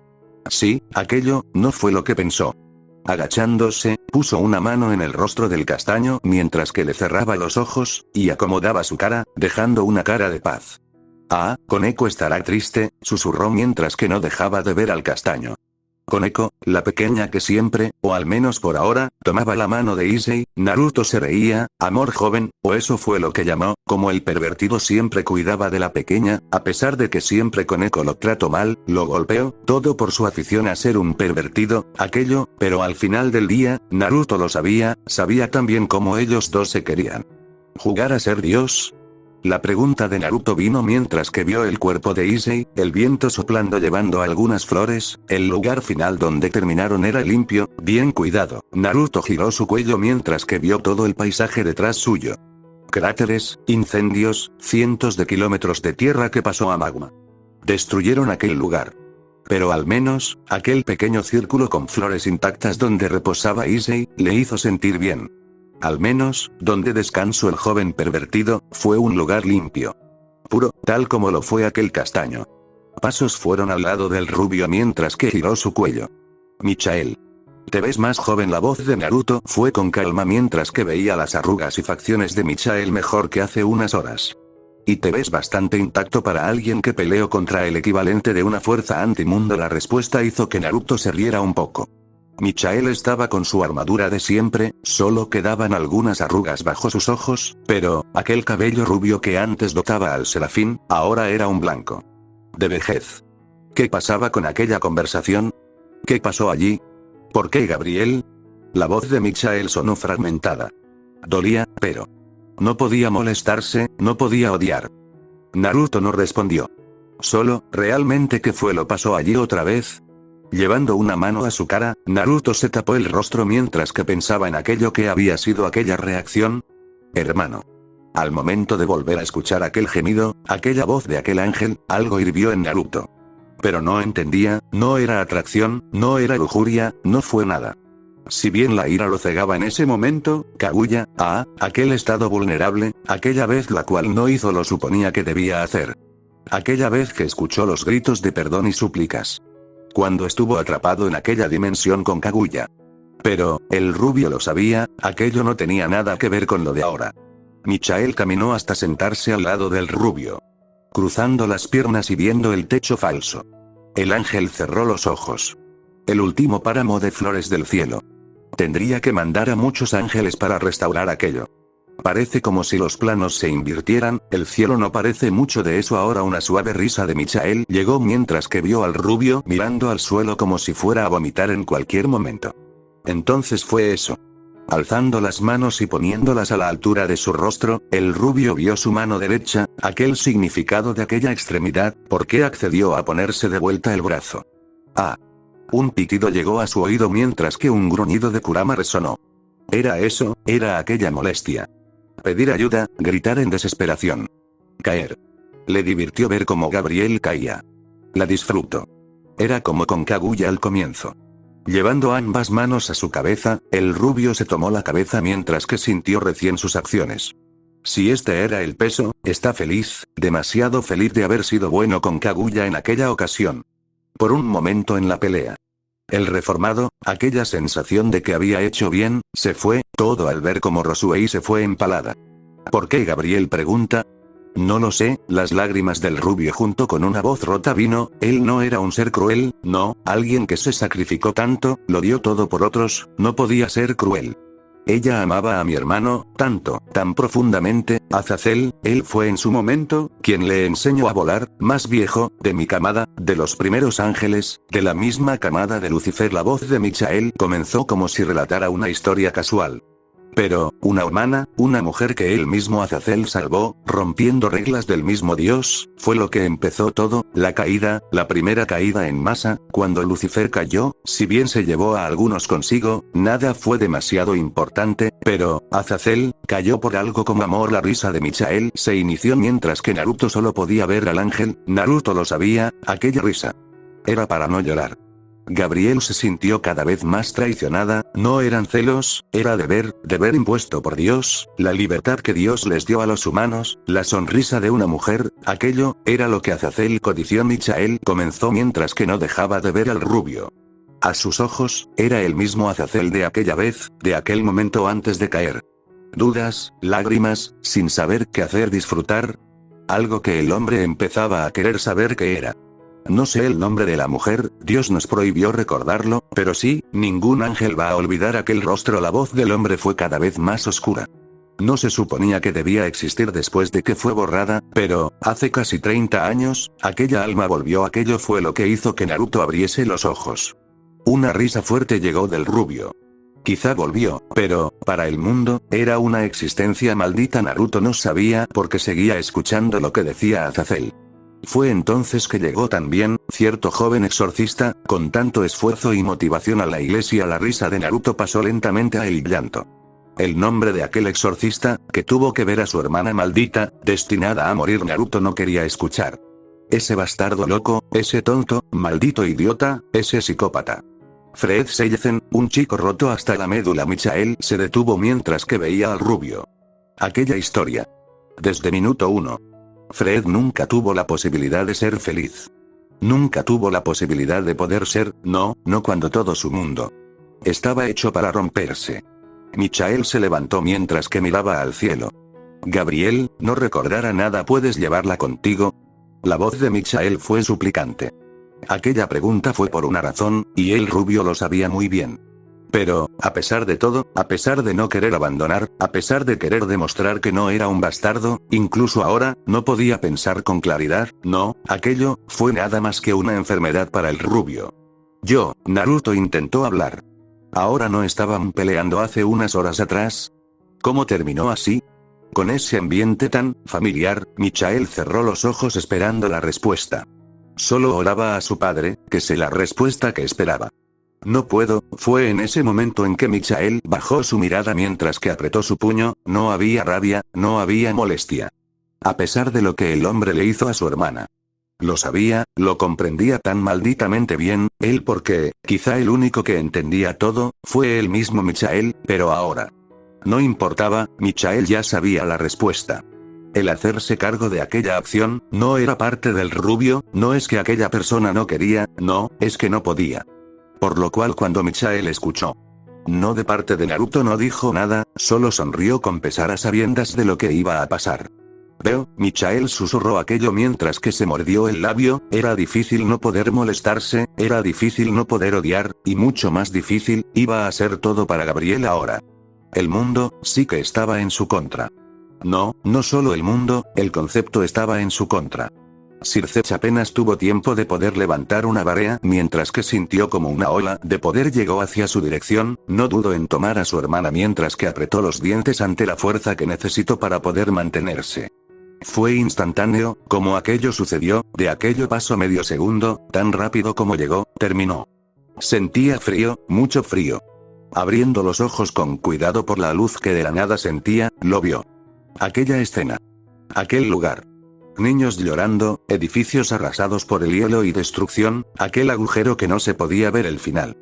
Sí, aquello, no fue lo que pensó. Agachándose, puso una mano en el rostro del castaño mientras que le cerraba los ojos, y acomodaba su cara, dejando una cara de paz. Ah, Koneko estará triste, susurró mientras que no dejaba de ver al castaño. Koneko, la pequeña que siempre, o al menos por ahora, tomaba la mano de Issei. Naruto se reía, amor joven, o eso fue lo que llamó, como el pervertido siempre cuidaba de la pequeña, a pesar de que siempre Koneko lo trató mal, lo golpeó, todo por su afición a ser un pervertido, aquello, pero al final del día, Naruto lo sabía también cómo ellos dos se querían. ¿Jugar a ser Dios? La pregunta de Naruto vino mientras que vio el cuerpo de Issei, el viento soplando llevando algunas flores. El lugar final donde terminaron era limpio, bien cuidado. Naruto giró su cuello mientras que vio todo el paisaje detrás suyo. Cráteres, incendios, cientos de kilómetros de tierra que pasó a magma. Destruyeron aquel lugar. Pero al menos, aquel pequeño círculo con flores intactas donde reposaba Issei, le hizo sentir bien. Al menos, donde descansó el joven pervertido, fue un lugar limpio. Puro, tal como lo fue aquel castaño. Pasos fueron al lado del rubio mientras que giró su cuello. Michael. ¿Te ves más joven? La voz de Naruto fue con calma mientras que veía las arrugas y facciones de Michael mejor que hace unas horas. Y te ves bastante intacto para alguien que peleó contra el equivalente de una fuerza antimundo. La respuesta hizo que Naruto se riera un poco. Michael estaba con su armadura de siempre, solo quedaban algunas arrugas bajo sus ojos, pero, aquel cabello rubio que antes dotaba al serafín, ahora era un blanco. De vejez. ¿Qué pasaba con aquella conversación? ¿Qué pasó allí? ¿Por qué Gabriel? La voz de Michael sonó fragmentada. Dolía, pero no podía molestarse, no podía odiar. Naruto no respondió. Solo, ¿realmente qué fue lo pasó allí otra vez? Llevando una mano a su cara, Naruto se tapó el rostro mientras que pensaba en aquello que había sido aquella reacción. Hermano. Al momento de volver a escuchar aquel gemido, aquella voz de aquel ángel, algo hirvió en Naruto. Pero no entendía, no era atracción, no era lujuria, no fue nada. Si bien la ira lo cegaba en ese momento, Kaguya, aquel estado vulnerable, aquella vez la cual no hizo lo suponía que debía hacer. Aquella vez que escuchó los gritos de perdón y súplicas. Cuando estuvo atrapado en aquella dimensión con Kaguya. Pero, el rubio lo sabía, aquello no tenía nada que ver con lo de ahora. Michael caminó hasta sentarse al lado del rubio. Cruzando las piernas y viendo el techo falso. El ángel cerró los ojos. El último páramo de flores del cielo. Tendría que mandar a muchos ángeles para restaurar aquello. Parece como si los planos se invirtieran, el cielo no parece mucho de eso ahora. Una suave risa de Michael llegó mientras que vio al rubio mirando al suelo como si fuera a vomitar en cualquier momento. Entonces fue eso. Alzando las manos y poniéndolas a la altura de su rostro, el rubio vio su mano derecha, aquel significado de aquella extremidad, ¿por qué accedió a ponerse de vuelta el brazo? Un pitido llegó a su oído mientras que un gruñido de Kurama resonó. Era eso, era aquella molestia. Pedir ayuda, gritar en desesperación. Caer. Le divirtió ver cómo Gabriel caía. La disfrutó. Era como con Kaguya al comienzo. Llevando ambas manos a su cabeza, el rubio se tomó la cabeza mientras que sintió recién sus acciones. Si este era el peso, está feliz, demasiado feliz de haber sido bueno con Kaguya en aquella ocasión. Por un momento en la pelea. El reformado, aquella sensación de que había hecho bien, se fue, todo al ver cómo Rosuei se fue empalada. ¿Por qué? Gabriel pregunta. No lo sé, las lágrimas del rubio junto con una voz rota vino, él no era un ser cruel, no, alguien que se sacrificó tanto, lo dio todo por otros, no podía ser cruel. Ella amaba a mi hermano, tanto, tan profundamente, Azazel, él fue en su momento, quien le enseñó a volar, más viejo, de mi camada, de los primeros ángeles, de la misma camada de Lucifer. La voz de Michael comenzó como si relatara una historia casual. Pero, una humana, una mujer que él mismo Azazel salvó, rompiendo reglas del mismo Dios, fue lo que empezó todo, la caída, la primera caída en masa, cuando Lucifer cayó, si bien se llevó a algunos consigo, nada fue demasiado importante, pero, Azazel, cayó por algo como amor. La risa de Michael se inició mientras que Naruto solo podía ver al ángel, Naruto lo sabía, aquella risa era para no llorar. Gabriel se sintió cada vez más traicionada, no eran celos, era deber impuesto por Dios, la libertad que Dios les dio a los humanos, la sonrisa de una mujer, aquello, era lo que Azazel codició. Michael comenzó mientras que no dejaba de ver al rubio. A sus ojos, era el mismo Azazel de aquella vez, de aquel momento antes de caer. Dudas, lágrimas, sin saber qué hacer, disfrutar. Algo que el hombre empezaba a querer saber qué era. No sé el nombre de la mujer, Dios nos prohibió recordarlo, pero sí, ningún ángel va a olvidar aquel rostro. La voz del hombre fue cada vez más oscura. No se suponía que debía existir después de que fue borrada, pero, hace casi 30 años, aquella alma volvió. Aquello fue lo que hizo que Naruto abriese los ojos. Una risa fuerte llegó del rubio. Quizá volvió, pero, para el mundo, era una existencia maldita. Naruto no sabía porque seguía escuchando lo que decía Azazel. Fue entonces que llegó también, cierto joven exorcista, con tanto esfuerzo y motivación a la iglesia. La risa de Naruto pasó lentamente a el llanto. El nombre de aquel exorcista, que tuvo que ver a su hermana maldita, destinada a morir. Naruto no quería escuchar. Ese bastardo loco, ese tonto, maldito idiota, ese psicópata. Fred Seilzen, un chico roto hasta la médula. Michael se detuvo mientras que veía al rubio. Aquella historia. Desde minuto 1. Fred nunca tuvo la posibilidad de ser feliz. Nunca tuvo la posibilidad de poder ser, no cuando todo su mundo estaba hecho para romperse. Michael se levantó mientras que miraba al cielo. Gabriel, no recordará nada. ¿Puedes llevarla contigo? La voz de Michael fue suplicante. Aquella pregunta fue por una razón, y el rubio lo sabía muy bien. Pero, a pesar de todo, a pesar de no querer abandonar, a pesar de querer demostrar que no era un bastardo, incluso ahora, no podía pensar con claridad. No, aquello, fue nada más que una enfermedad para el rubio. Naruto intentó hablar. ¿Ahora no estaban peleando hace unas horas atrás? ¿Cómo terminó así? Con ese ambiente tan familiar, Michael cerró los ojos esperando la respuesta. Solo oraba a su padre, que sé la respuesta que esperaba. No puedo. Fue en ese momento en que Michael bajó su mirada mientras que apretó su puño. No había rabia, no había molestia. A pesar de lo que el hombre le hizo a su hermana. Lo sabía, lo comprendía tan malditamente bien, él porque, quizá el único que entendía todo, fue él mismo Michael, pero ahora. No importaba, Michael ya sabía la respuesta. El hacerse cargo de aquella acción, no era parte del rubio, no es que aquella persona no quería, no, es que no podía. Por lo cual cuando Michael escuchó no de parte de Naruto no dijo nada, solo sonrió con pesar a sabiendas de lo que iba a pasar. Michael susurró aquello mientras que se mordió el labio. Era difícil no poder molestarse, era difícil no poder odiar, y mucho más difícil, iba a ser todo para Gabriel ahora. El mundo, sí que estaba en su contra. No solo el mundo, el concepto estaba en su contra. Sircech apenas tuvo tiempo de poder levantar una barea mientras que sintió como una ola de poder llegó hacia su dirección. No dudó en tomar a su hermana mientras que apretó los dientes ante la fuerza que necesitó para poder mantenerse. Fue instantáneo, como aquello sucedió, de aquello pasó medio segundo, tan rápido como llegó, terminó. Sentía frío, mucho frío. Abriendo los ojos con cuidado por la luz que de la nada sentía, lo vio. Aquella escena. Aquel lugar. Niños llorando, edificios arrasados por el hielo y destrucción, aquel agujero que no se podía ver el final.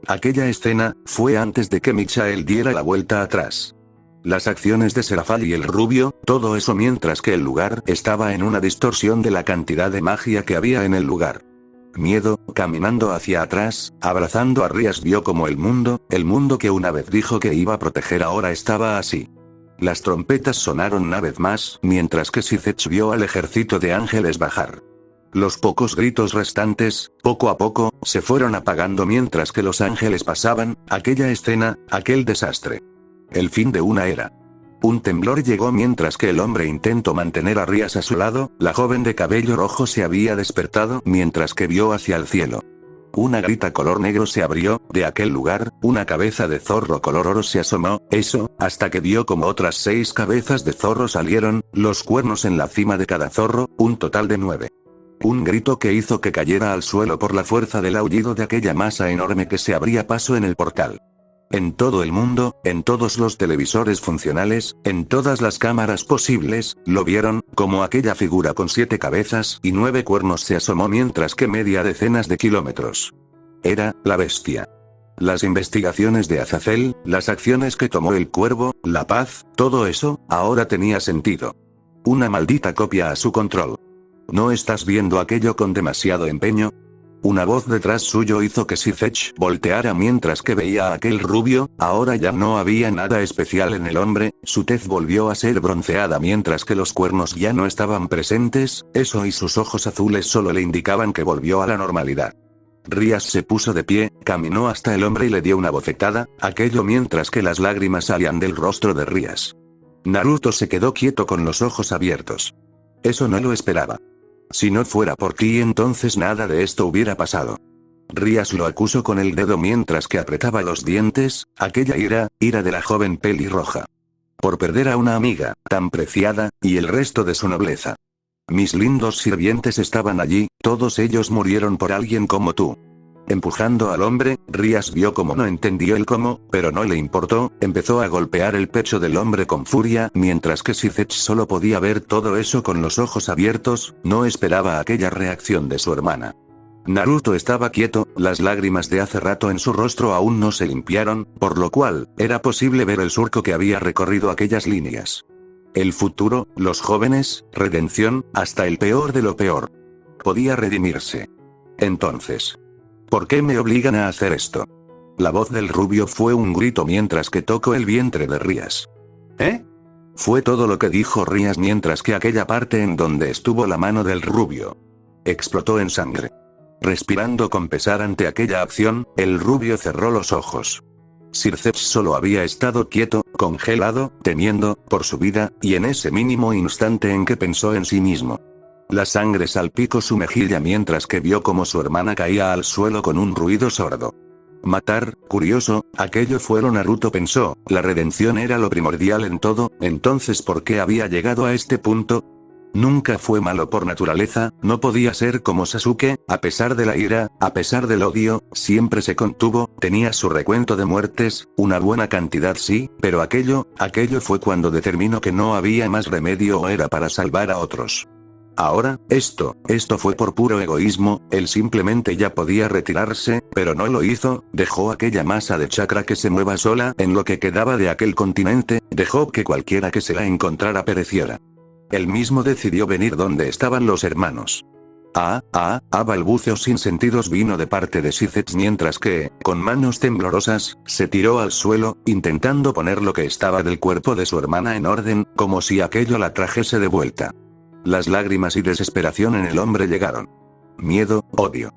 Aquella escena, fue antes de que Michael diera la vuelta atrás. Las acciones de Serafal y el rubio, todo eso mientras que el lugar estaba en una distorsión de la cantidad de magia que había en el lugar. Miedo, caminando hacia atrás, abrazando a Rias vio como el mundo que una vez dijo que iba a proteger ahora estaba así. Las trompetas sonaron una vez más, mientras que Sircech vio al ejército de ángeles bajar. Los pocos gritos restantes, poco a poco, se fueron apagando mientras que los ángeles pasaban, aquella escena, aquel desastre. El fin de una era. Un temblor llegó mientras que el hombre intentó mantener a Rias a su lado, la joven de cabello rojo se había despertado mientras que vio hacia el cielo. Una grita color negro se abrió, de aquel lugar, una cabeza de zorro color oro se asomó, hasta que vio como otras 6 cabezas de zorro salieron, los cuernos en la cima de cada zorro, un total de 9. Un grito que hizo que cayera al suelo por la fuerza del aullido de aquella masa enorme que se abría paso en el portal. En todo el mundo, en todos los televisores funcionales, en todas las cámaras posibles, lo vieron, como aquella figura con 7 cabezas y 9 cuernos se asomó mientras que media decenas de kilómetros. Era, la bestia. Las investigaciones de Azazel, las acciones que tomó el cuervo, la paz, todo eso, ahora tenía sentido. Una maldita copia a su control. ¿No estás viendo aquello con demasiado empeño? Una voz detrás suyo hizo que Sithech volteara mientras que veía a aquel rubio, ahora ya no había nada especial en el hombre, su tez volvió a ser bronceada mientras que los cuernos ya no estaban presentes, eso y sus ojos azules solo le indicaban que volvió a la normalidad. Rías se puso de pie, caminó hasta el hombre y le dio una bofetada, aquello mientras que las lágrimas salían del rostro de Rías. Naruto se quedó quieto con los ojos abiertos. Eso no lo esperaba. Si no fuera por ti entonces nada de esto hubiera pasado. Rías lo acusó con el dedo mientras que apretaba los dientes, aquella ira de la joven pelirroja. Por perder a una amiga, tan preciada, y el resto de su nobleza. Mis lindos sirvientes estaban allí, todos ellos murieron por alguien como tú. Empujando al hombre, Rías vio cómo no entendió el cómo, pero no le importó, empezó a golpear el pecho del hombre con furia, mientras que Sithech solo podía ver todo eso con los ojos abiertos, no esperaba aquella reacción de su hermana. Naruto estaba quieto, las lágrimas de hace rato en su rostro aún no se limpiaron, por lo cual, era posible ver el surco que había recorrido aquellas líneas. El futuro, los jóvenes, redención, hasta el peor de lo peor. Podía redimirse. Entonces, ¿por qué me obligan a hacer esto? La voz del rubio fue un grito mientras que tocó el vientre de Rías. ¿Eh? Fue todo lo que dijo Rías mientras que aquella parte en donde estuvo la mano del rubio explotó en sangre. Respirando con pesar ante aquella acción, el rubio cerró los ojos. Sithech solo había estado quieto, congelado, temiendo, por su vida, y en ese mínimo instante en que pensó en sí mismo. La sangre salpicó su mejilla mientras que vio como su hermana caía al suelo con un ruido sordo. Matar, curioso, aquello fueron Naruto pensó, la redención era lo primordial en todo, entonces ¿por qué había llegado a este punto? Nunca fue malo por naturaleza, no podía ser como Sasuke, a pesar de la ira, a pesar del odio, siempre se contuvo, tenía su recuento de muertes, una buena cantidad sí, pero aquello fue cuando determinó que no había más remedio o era para salvar a otros. Ahora, esto fue por puro egoísmo, él simplemente ya podía retirarse, pero no lo hizo, dejó aquella masa de chakra que se mueva sola en lo que quedaba de aquel continente, dejó que cualquiera que se la encontrara pereciera. Él mismo decidió venir donde estaban los hermanos. Balbuceos sin sentidos vino de parte de Sithech mientras que, con manos temblorosas, se tiró al suelo, intentando poner lo que estaba del cuerpo de su hermana en orden, como si aquello la trajese de vuelta. Las lágrimas y desesperación en el hombre llegaron. Miedo, odio.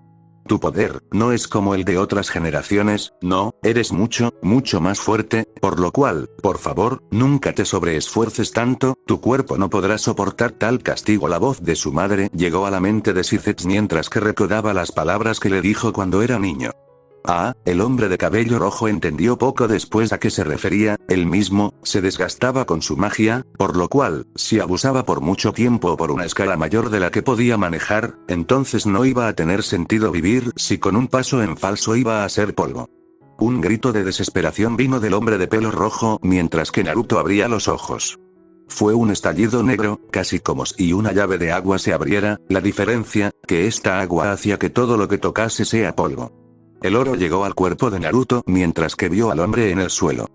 Tu poder, no es como el de otras generaciones, no, eres mucho, mucho más fuerte, por lo cual, por favor, nunca te sobreesfuerces tanto, tu cuerpo no podrá soportar tal castigo. La voz de su madre llegó a la mente de Sithech mientras que recordaba las palabras que le dijo cuando era niño. El hombre de cabello rojo entendió poco después a qué se refería, él mismo, se desgastaba con su magia, por lo cual, si abusaba por mucho tiempo o por una escala mayor de la que podía manejar, entonces no iba a tener sentido vivir si con un paso en falso iba a ser polvo. Un grito de desesperación vino del hombre de pelo rojo mientras que Naruto abría los ojos. Fue un estallido negro, casi como si una llave de agua se abriera, la diferencia, que esta agua hacía que todo lo que tocase sea polvo. El oro llegó al cuerpo de Naruto mientras que vio al hombre en el suelo.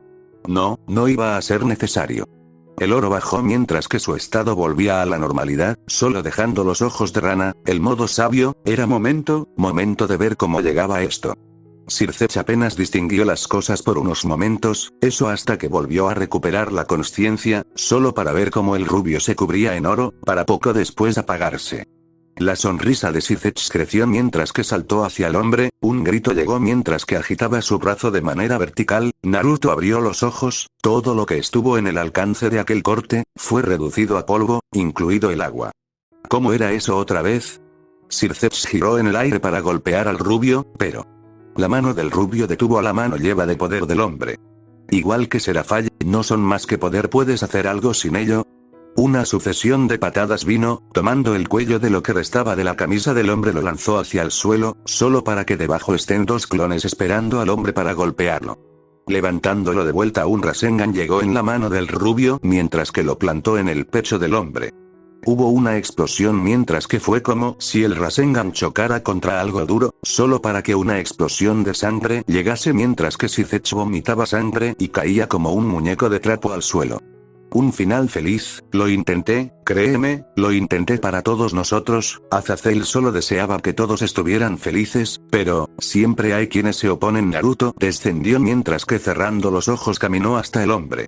No iba a ser necesario. El oro bajó mientras que su estado volvía a la normalidad, solo dejando los ojos de rana, el modo sabio, era momento de ver cómo llegaba esto. Sithech apenas distinguió las cosas por unos momentos, eso hasta que volvió a recuperar la consciencia, solo para ver cómo el rubio se cubría en oro, para poco después apagarse. La sonrisa de Sithech creció mientras que saltó hacia el hombre, un grito llegó mientras que agitaba su brazo de manera vertical, Naruto abrió los ojos, todo lo que estuvo en el alcance de aquel corte, fue reducido a polvo, incluido el agua. ¿Cómo era eso otra vez? Circeps giró en el aire para golpear al rubio, pero la mano del rubio detuvo a la mano lleva de poder del hombre. Igual que Serafall, no son más que poder. ¿Puedes hacer algo sin ello? Una sucesión de patadas vino, tomando el cuello de lo que restaba de la camisa del hombre, lo lanzó hacia el suelo, solo para que debajo estén dos clones esperando al hombre para golpearlo. Levantándolo de vuelta, un Rasengan llegó en la mano del rubio mientras que lo plantó en el pecho del hombre. Hubo una explosión mientras que fue como si el Rasengan chocara contra algo duro, solo para que una explosión de sangre llegase mientras que Circeps vomitaba sangre y caía como un muñeco de trapo al suelo. Un final feliz, lo intenté, créeme, lo intenté para todos nosotros. Azazel solo deseaba que todos estuvieran felices, pero siempre hay quienes se oponen. Naruto descendió mientras que cerrando los ojos caminó hasta el hombre.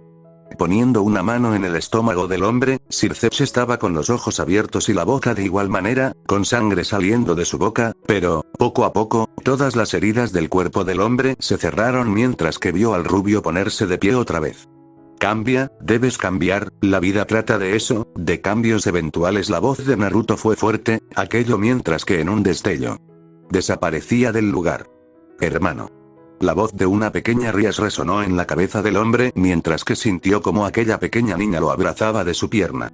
Poniendo una mano en el estómago del hombre, Circeps estaba con los ojos abiertos y la boca de igual manera, con sangre saliendo de su boca, pero, poco a poco, todas las heridas del cuerpo del hombre se cerraron mientras que vio al rubio ponerse de pie otra vez. Cambia, debes cambiar, la vida trata de eso, de cambios eventuales. La voz de Naruto fue fuerte, aquello mientras que en un destello desaparecía del lugar. Hermano. La voz de una pequeña Rias resonó en la cabeza del hombre mientras que sintió como aquella pequeña niña lo abrazaba de su pierna.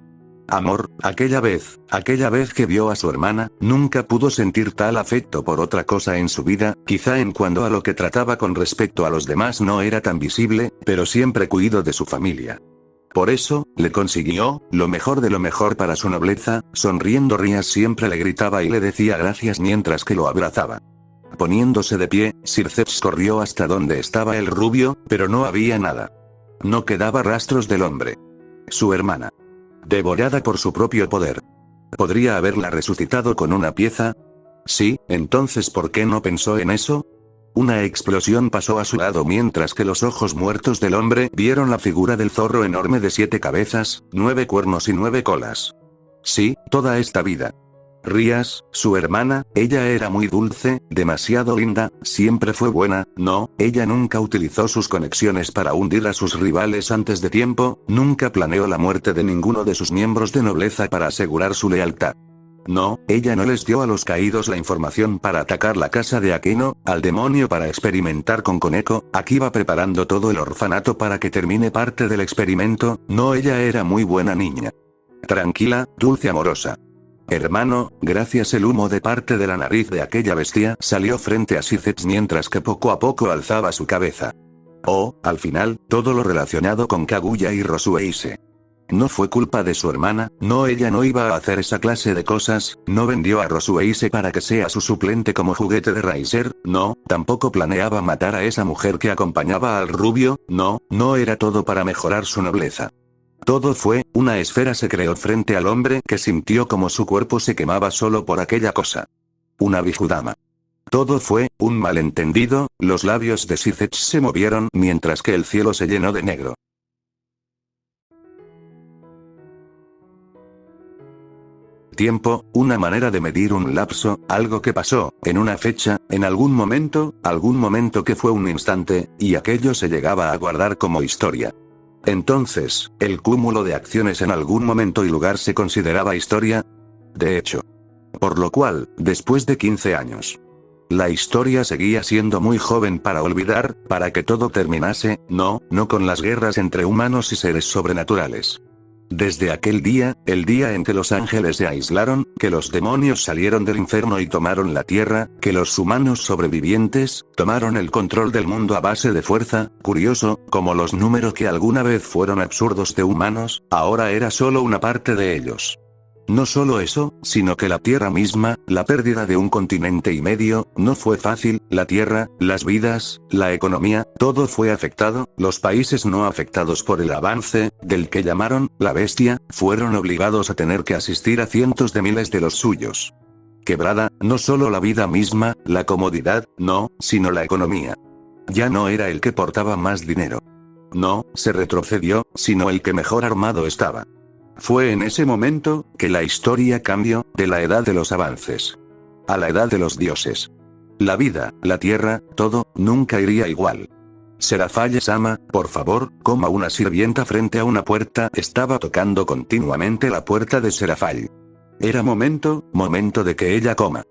Amor, aquella vez que vio a su hermana, nunca pudo sentir tal afecto por otra cosa en su vida, quizá en cuanto a lo que trataba con respecto a los demás no era tan visible, pero siempre cuidó de su familia. Por eso, le consiguió, lo mejor de lo mejor para su nobleza, sonriendo Rias siempre le gritaba y le decía gracias mientras que lo abrazaba. Poniéndose de pie, Circeps corrió hasta donde estaba el rubio, pero no había nada. No quedaba rastros del hombre. Su hermana. Devorada por su propio poder. ¿Podría haberla resucitado con una pieza? Sí, entonces ¿por qué no pensó en eso? Una explosión pasó a su lado mientras que los ojos muertos del hombre vieron la figura del zorro enorme de 7 cabezas, 9 cuernos y 9 colas. Sí, toda esta vida. Rias, su hermana, ella era muy dulce, demasiado linda, siempre fue buena, no, ella nunca utilizó sus conexiones para hundir a sus rivales antes de tiempo, nunca planeó la muerte de ninguno de sus miembros de nobleza para asegurar su lealtad. No, ella no les dio a los caídos la información para atacar la casa de Akeno, al demonio para experimentar con Koneko, Akiba preparando todo el orfanato para que termine parte del experimento, no, ella era muy buena niña. Tranquila, dulce, amorosa. Hermano, gracias. El humo de parte de la nariz de aquella bestia salió frente a Circeps mientras que poco a poco alzaba su cabeza. Oh, al final, todo lo relacionado con Kaguya y Rosueise. No fue culpa de su hermana, no, ella no iba a hacer esa clase de cosas, no vendió a Rosueise para que sea su suplente como juguete de Raiser, no, tampoco planeaba matar a esa mujer que acompañaba al rubio, no, no era todo para mejorar su nobleza. Todo fue, una esfera se creó frente al hombre que sintió como su cuerpo se quemaba solo por aquella cosa. Una Bijudama. Todo fue, un malentendido, los labios de Circeps se movieron mientras que el cielo se llenó de negro. Tiempo, una manera de medir un lapso, algo que pasó, en una fecha, en algún momento que fue un instante, y aquello se llegaba a guardar como historia. Entonces, ¿el cúmulo de acciones en algún momento y lugar se consideraba historia? De hecho. Por lo cual, después de 15 años. La historia seguía siendo muy joven para olvidar, para que todo terminase, no con las guerras entre humanos y seres sobrenaturales. Desde aquel día, el día en que los ángeles se aislaron, que los demonios salieron del infierno y tomaron la tierra, que los humanos sobrevivientes, tomaron el control del mundo a base de fuerza, curioso, como los números que alguna vez fueron absurdos de humanos, ahora era solo una parte de ellos. No solo eso, sino que la Tierra misma, la pérdida de un continente y medio, no fue fácil, la Tierra, las vidas, la economía, todo fue afectado, los países no afectados por el avance, del que llamaron, la bestia, fueron obligados a tener que asistir a cientos de miles de los suyos. Quebrada, no solo la vida misma, la comodidad, no, sino la economía. Ya no era el que portaba más dinero. No, se retrocedió, sino el que mejor armado estaba. Fue en ese momento, que la historia cambió, de la edad de los avances a la edad de los dioses. La vida, la tierra, todo, nunca iría igual. Serafall-sama, por favor, como una sirvienta frente a una puerta, estaba tocando continuamente la puerta de Serafall. Era momento de que ella coma.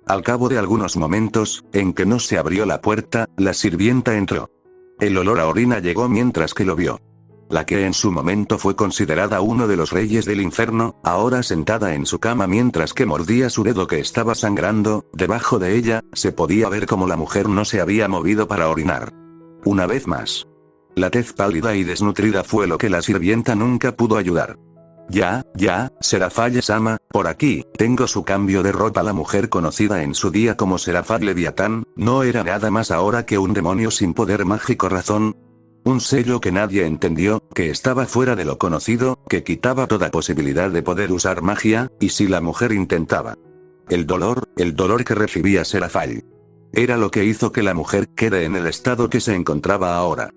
Al cabo de algunos momentos, en que no se abrió la puerta, la sirvienta entró. El olor a orina llegó mientras que lo vio. La que en su momento fue considerada uno de los reyes del infierno, ahora sentada en su cama mientras que mordía su dedo que estaba sangrando, debajo de ella, se podía ver cómo la mujer no se había movido para orinar. Una vez más. La tez pálida y desnutrida fue lo que la sirvienta nunca pudo ayudar. Ya, Serafall-sama, por aquí, tengo su cambio de ropa. La mujer conocida en su día como Serafall Leviatán, no era nada más ahora que un demonio sin poder mágico razón. Un sello que nadie entendió, que estaba fuera de lo conocido, que quitaba toda posibilidad de poder usar magia, y si la mujer intentaba. El dolor que recibía Serafall. Era lo que hizo que la mujer quede en el estado que se encontraba ahora.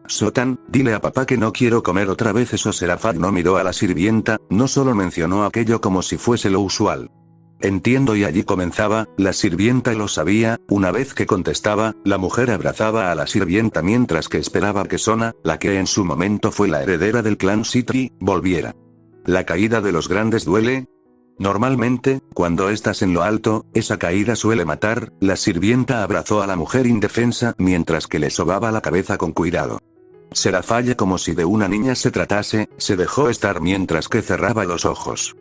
Sotan, dile a papá que no quiero comer otra vez eso. Serafall no miró a la sirvienta, no solo mencionó aquello como si fuese lo usual. Entiendo, y allí comenzaba, la sirvienta lo sabía. Una vez que contestaba, la mujer abrazaba a la sirvienta mientras que esperaba que Sona, la que en su momento fue la heredera del clan Citri, volviera. ¿La caída de los grandes duele? Normalmente, cuando estás en lo alto, esa caída suele matar. La sirvienta abrazó a la mujer indefensa mientras que le sobaba la cabeza con cuidado. Serafall, como si de una niña se tratase, se dejó estar mientras que cerraba los ojos.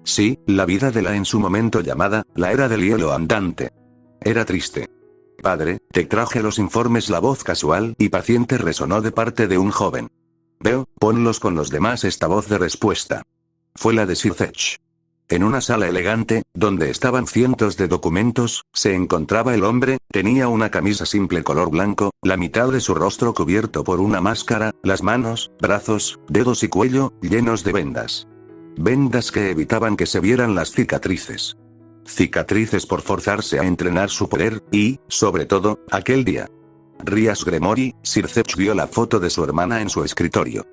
Sí, la vida de la en su momento llamada, la era del hielo andante. Era triste. Padre, te traje los informes. La voz casual y paciente resonó de parte de un joven. Veo, ponlos con los demás. Esta voz de respuesta fue la de Sir Zech. En una sala elegante, donde estaban cientos de documentos, se encontraba el hombre. Tenía una camisa simple color blanco, la mitad de su rostro cubierto por una máscara, las manos, brazos, dedos y cuello, llenos de vendas. Vendas que evitaban que se vieran las cicatrices. Cicatrices por forzarse a entrenar su poder, y, sobre todo, aquel día. Rias Gremory, Sir Zech vio la foto de su hermana en su escritorio.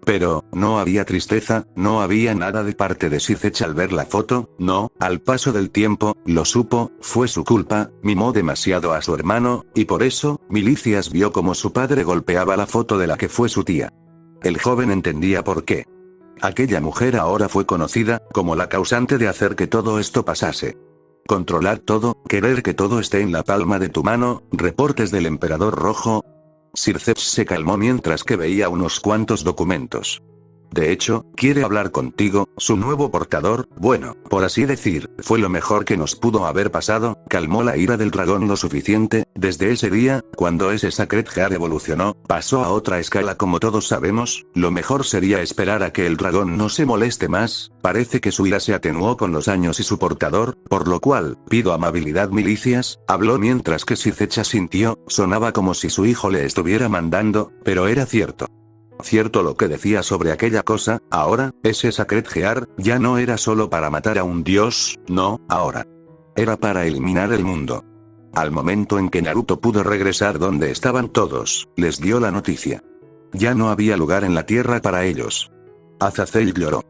Pero, no había tristeza, no había nada de parte de Sir Zech al ver la foto, no. Al paso del tiempo, lo supo, fue su culpa, mimó demasiado a su hermano, y por eso, Milicias vio como su padre golpeaba la foto de la que fue su tía. El joven entendía por qué. Aquella mujer ahora fue conocida como la causante de hacer que todo esto pasase. Controlar todo, querer que todo esté en la palma de tu mano, reportes del Emperador Rojo. Sir Zech se calmó mientras que veía unos cuantos documentos. De hecho, quiere hablar contigo, su nuevo portador. Bueno, por así decir, fue lo mejor que nos pudo haber pasado. Calmó la ira del dragón lo suficiente. Desde ese día, cuando ese Sacred Heart evolucionó, pasó a otra escala. Como todos sabemos, lo mejor sería esperar a que el dragón no se moleste más. Parece que su ira se atenuó con los años y su portador, por lo cual, pido amabilidad. Milicias, habló mientras que Sir Zech asintió. Sonaba como si su hijo le estuviera mandando, pero era cierto. Cierto lo que decía sobre aquella cosa. Ahora, ese Sacred Heart, ya no era solo para matar a un dios, no, ahora. Era para eliminar el mundo. Al momento en que Naruto pudo regresar donde estaban todos, les dio la noticia. Ya no había lugar en la tierra para ellos. Azazel lloró.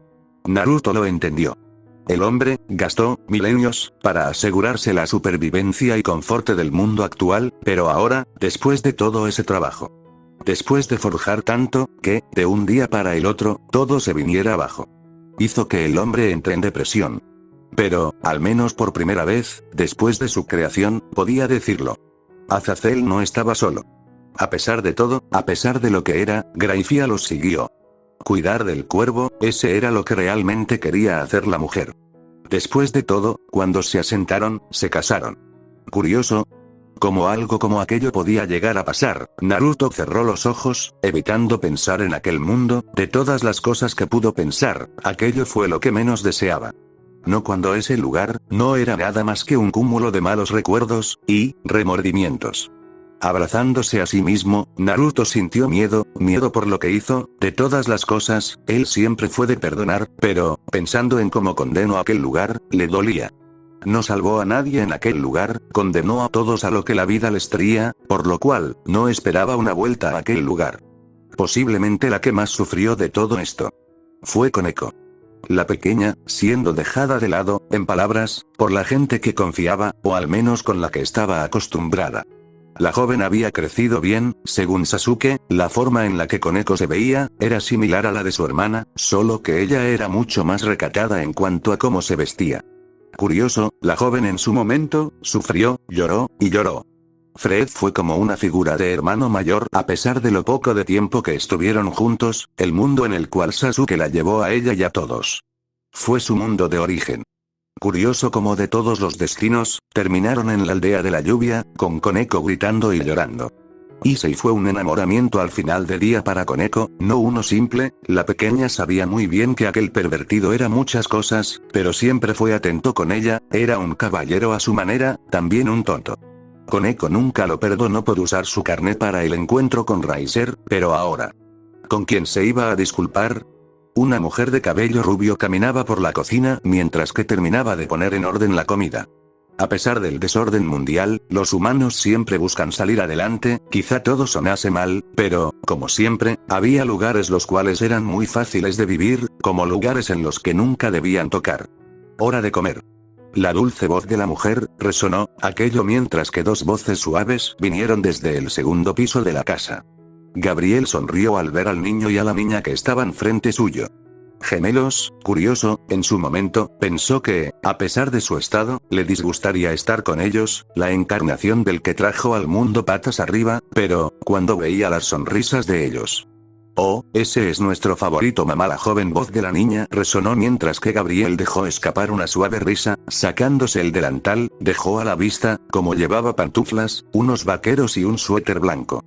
Naruto lo entendió. El hombre, gastó, milenios, para asegurarse la supervivencia y confort del mundo actual, pero ahora, después de todo ese trabajo. Después de forjar tanto, que, de un día para el otro, todo se viniera abajo. Hizo que el hombre entre en depresión. Pero, al menos por primera vez, después de su creación, podía decirlo. Azazel no estaba solo. A pesar de todo, a pesar de lo que era, Grayfia los siguió. Cuidar del cuervo, ese era lo que realmente quería hacer la mujer. Después de todo, cuando se asentaron, se casaron. Curioso. Como algo como aquello podía llegar a pasar, Naruto cerró los ojos, evitando pensar en aquel mundo. De todas las cosas que pudo pensar, aquello fue lo que menos deseaba. No cuando ese lugar, no era nada más que un cúmulo de malos recuerdos, y, remordimientos. Abrazándose a sí mismo, Naruto sintió miedo por lo que hizo. De todas las cosas, él siempre fue de perdonar, pero, pensando en cómo condenó aquel lugar, le dolía. No salvó a nadie en aquel lugar, condenó a todos a lo que la vida les traía, por lo cual, no esperaba una vuelta a aquel lugar. Posiblemente la que más sufrió de todo esto fue Koneko. La pequeña, siendo dejada de lado, en palabras, por la gente que confiaba, o al menos con la que estaba acostumbrada. La joven había crecido bien, según Sasuke, la forma en la que Koneko se veía, era similar a la de su hermana, solo que ella era mucho más recatada en cuanto a cómo se vestía. Curioso, la joven en su momento, sufrió, lloró, y lloró. Fred fue como una figura de hermano mayor a pesar de lo poco de tiempo que estuvieron juntos, el mundo en el cual Sasuke la llevó a ella y a todos. Fue su mundo de origen. Curioso como de todos los destinos, terminaron en la aldea de la lluvia, con Koneko gritando y llorando. Issei fue un enamoramiento al final del día para Koneko, no uno simple, la pequeña sabía muy bien que aquel pervertido era muchas cosas, pero siempre fue atento con ella, era un caballero a su manera, también un tonto. Koneko nunca lo perdonó por usar su carnet para el encuentro con Raiser, pero ahora. ¿Con quién se iba a disculpar? Una mujer de cabello rubio caminaba por la cocina mientras que terminaba de poner en orden la comida. A pesar del desorden mundial, los humanos siempre buscan salir adelante, quizá todo sonase mal, pero, como siempre, había lugares los cuales eran muy fáciles de vivir, como lugares en los que nunca debían tocar. Hora de comer. La dulce voz de la mujer resonó, aquello mientras que dos voces suaves vinieron desde el segundo piso de la casa. Gabriel sonrió al ver al niño y a la niña que estaban frente suyo. Gemelos, curioso, en su momento, pensó que, a pesar de su estado, le disgustaría estar con ellos, la encarnación del que trajo al mundo patas arriba, pero, cuando veía las sonrisas de ellos. Oh, ese es nuestro favorito mamá. La joven voz de la niña resonó mientras que Gabriel dejó escapar una suave risa, sacándose el delantal, dejó a la vista, como llevaba pantuflas, unos vaqueros y un suéter blanco.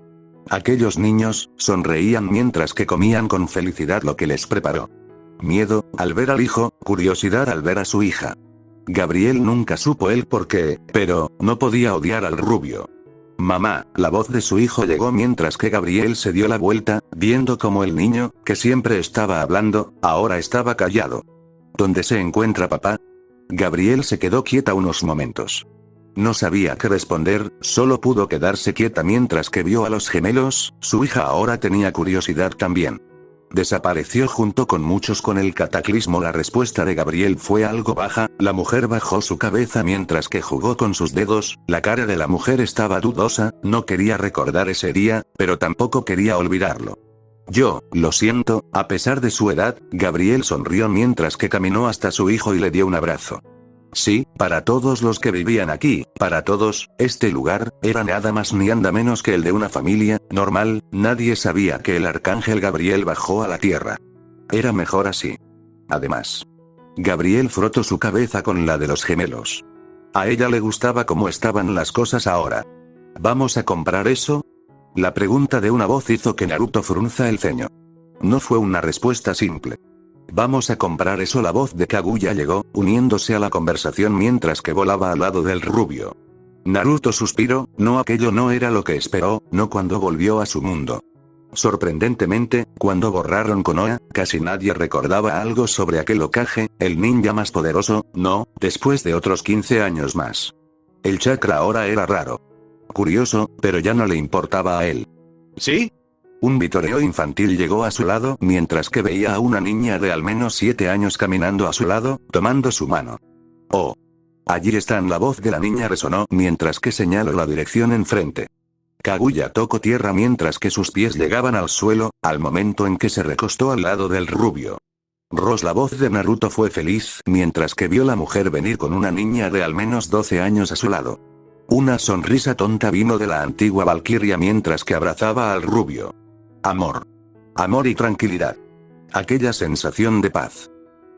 Aquellos niños, sonreían mientras que comían con felicidad lo que les preparó. Miedo, al ver al hijo, curiosidad al ver a su hija. Gabriel nunca supo el por qué, pero, no podía odiar al rubio. Mamá, la voz de su hijo llegó mientras que Gabriel se dio la vuelta, viendo como el niño, que siempre estaba hablando, ahora estaba callado. ¿Dónde se encuentra papá? Gabriel se quedó quieta unos momentos. No sabía qué responder, solo pudo quedarse quieta mientras que vio a los gemelos, su hija ahora tenía curiosidad también. Desapareció junto con muchos con el cataclismo. La respuesta de Gabriel fue algo baja, la mujer bajó su cabeza mientras que jugó con sus dedos, la cara de la mujer estaba dudosa, no quería recordar ese día, pero tampoco quería olvidarlo. Yo, lo siento, a pesar de su edad, Gabriel sonrió mientras que caminó hasta su hijo y le dio un abrazo. Sí, para todos los que vivían aquí, para todos, este lugar, era nada más ni anda menos que el de una familia, normal, nadie sabía que el arcángel Gabriel bajó a la tierra. Era mejor así. Además. Gabriel frotó su cabeza con la de los gemelos. A ella le gustaba cómo estaban las cosas ahora. ¿Vamos a comprar eso? La pregunta de una voz hizo que Naruto frunza el ceño. No fue una respuesta simple. Vamos a comprar eso. La voz de Kaguya llegó, uniéndose a la conversación mientras que volaba al lado del rubio. Naruto suspiró, no, aquello no era lo que esperó, no cuando volvió a su mundo. Sorprendentemente, cuando borraron Konoha, casi nadie recordaba algo sobre aquel Hokage, el ninja más poderoso, no, después de otros 15 años más. El chakra ahora era raro. Curioso, pero ya no le importaba a él. ¿Sí? Un vitoreo infantil llegó a su lado mientras que veía a una niña de al menos 7 años caminando a su lado, tomando su mano. Oh. Allí están. La voz de la niña resonó mientras que señaló la dirección enfrente. Kaguya tocó tierra mientras que sus pies llegaban al suelo, al momento en que se recostó al lado del rubio. La voz de Naruto fue feliz mientras que vio la mujer venir con una niña de al menos 12 años a su lado. Una sonrisa tonta vino de la antigua Valquiria mientras que abrazaba al rubio. Amor. Amor y tranquilidad. Aquella sensación de paz.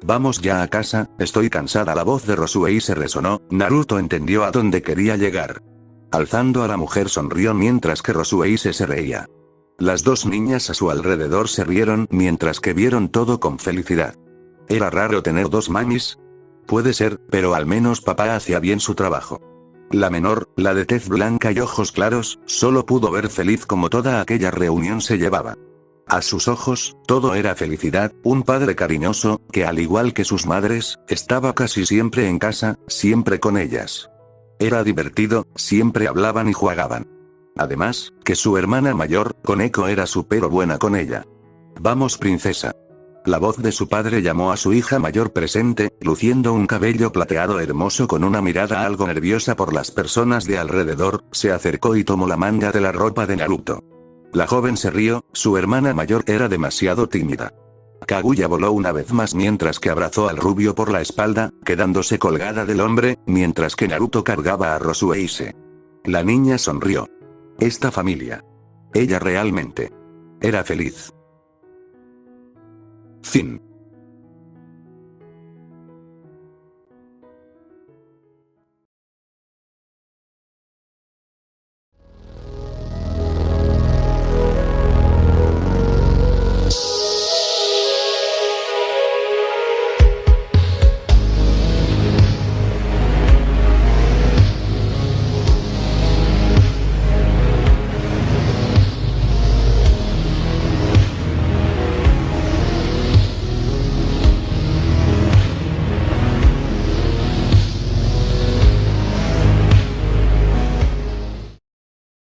Vamos ya a casa, estoy cansada. La voz de Rosuei se resonó, Naruto entendió a dónde quería llegar. Alzando a la mujer sonrió mientras que Rosuei se reía. Las dos niñas a su alrededor se rieron mientras que vieron todo con felicidad. ¿Era raro tener dos mamis? Puede ser, pero al menos papá hacía bien su trabajo. La menor, la de tez blanca y ojos claros, solo pudo ver feliz como toda aquella reunión se llevaba. A sus ojos, todo era felicidad, un padre cariñoso, que al igual que sus madres, estaba casi siempre en casa, siempre con ellas. Era divertido, siempre hablaban y jugaban. Además, que su hermana mayor, Koneko era súper buena con ella. Vamos princesa. La voz de su padre llamó a su hija mayor presente, luciendo un cabello plateado hermoso con una mirada algo nerviosa por las personas de alrededor, se acercó y tomó la manga de la ropa de Naruto. La joven se rió, su hermana mayor era demasiado tímida. Kaguya voló una vez más mientras que abrazó al rubio por la espalda, quedándose colgada del hombre, mientras que Naruto cargaba a Rosueise. La niña sonrió. Esta familia. Ella realmente era feliz. Fin.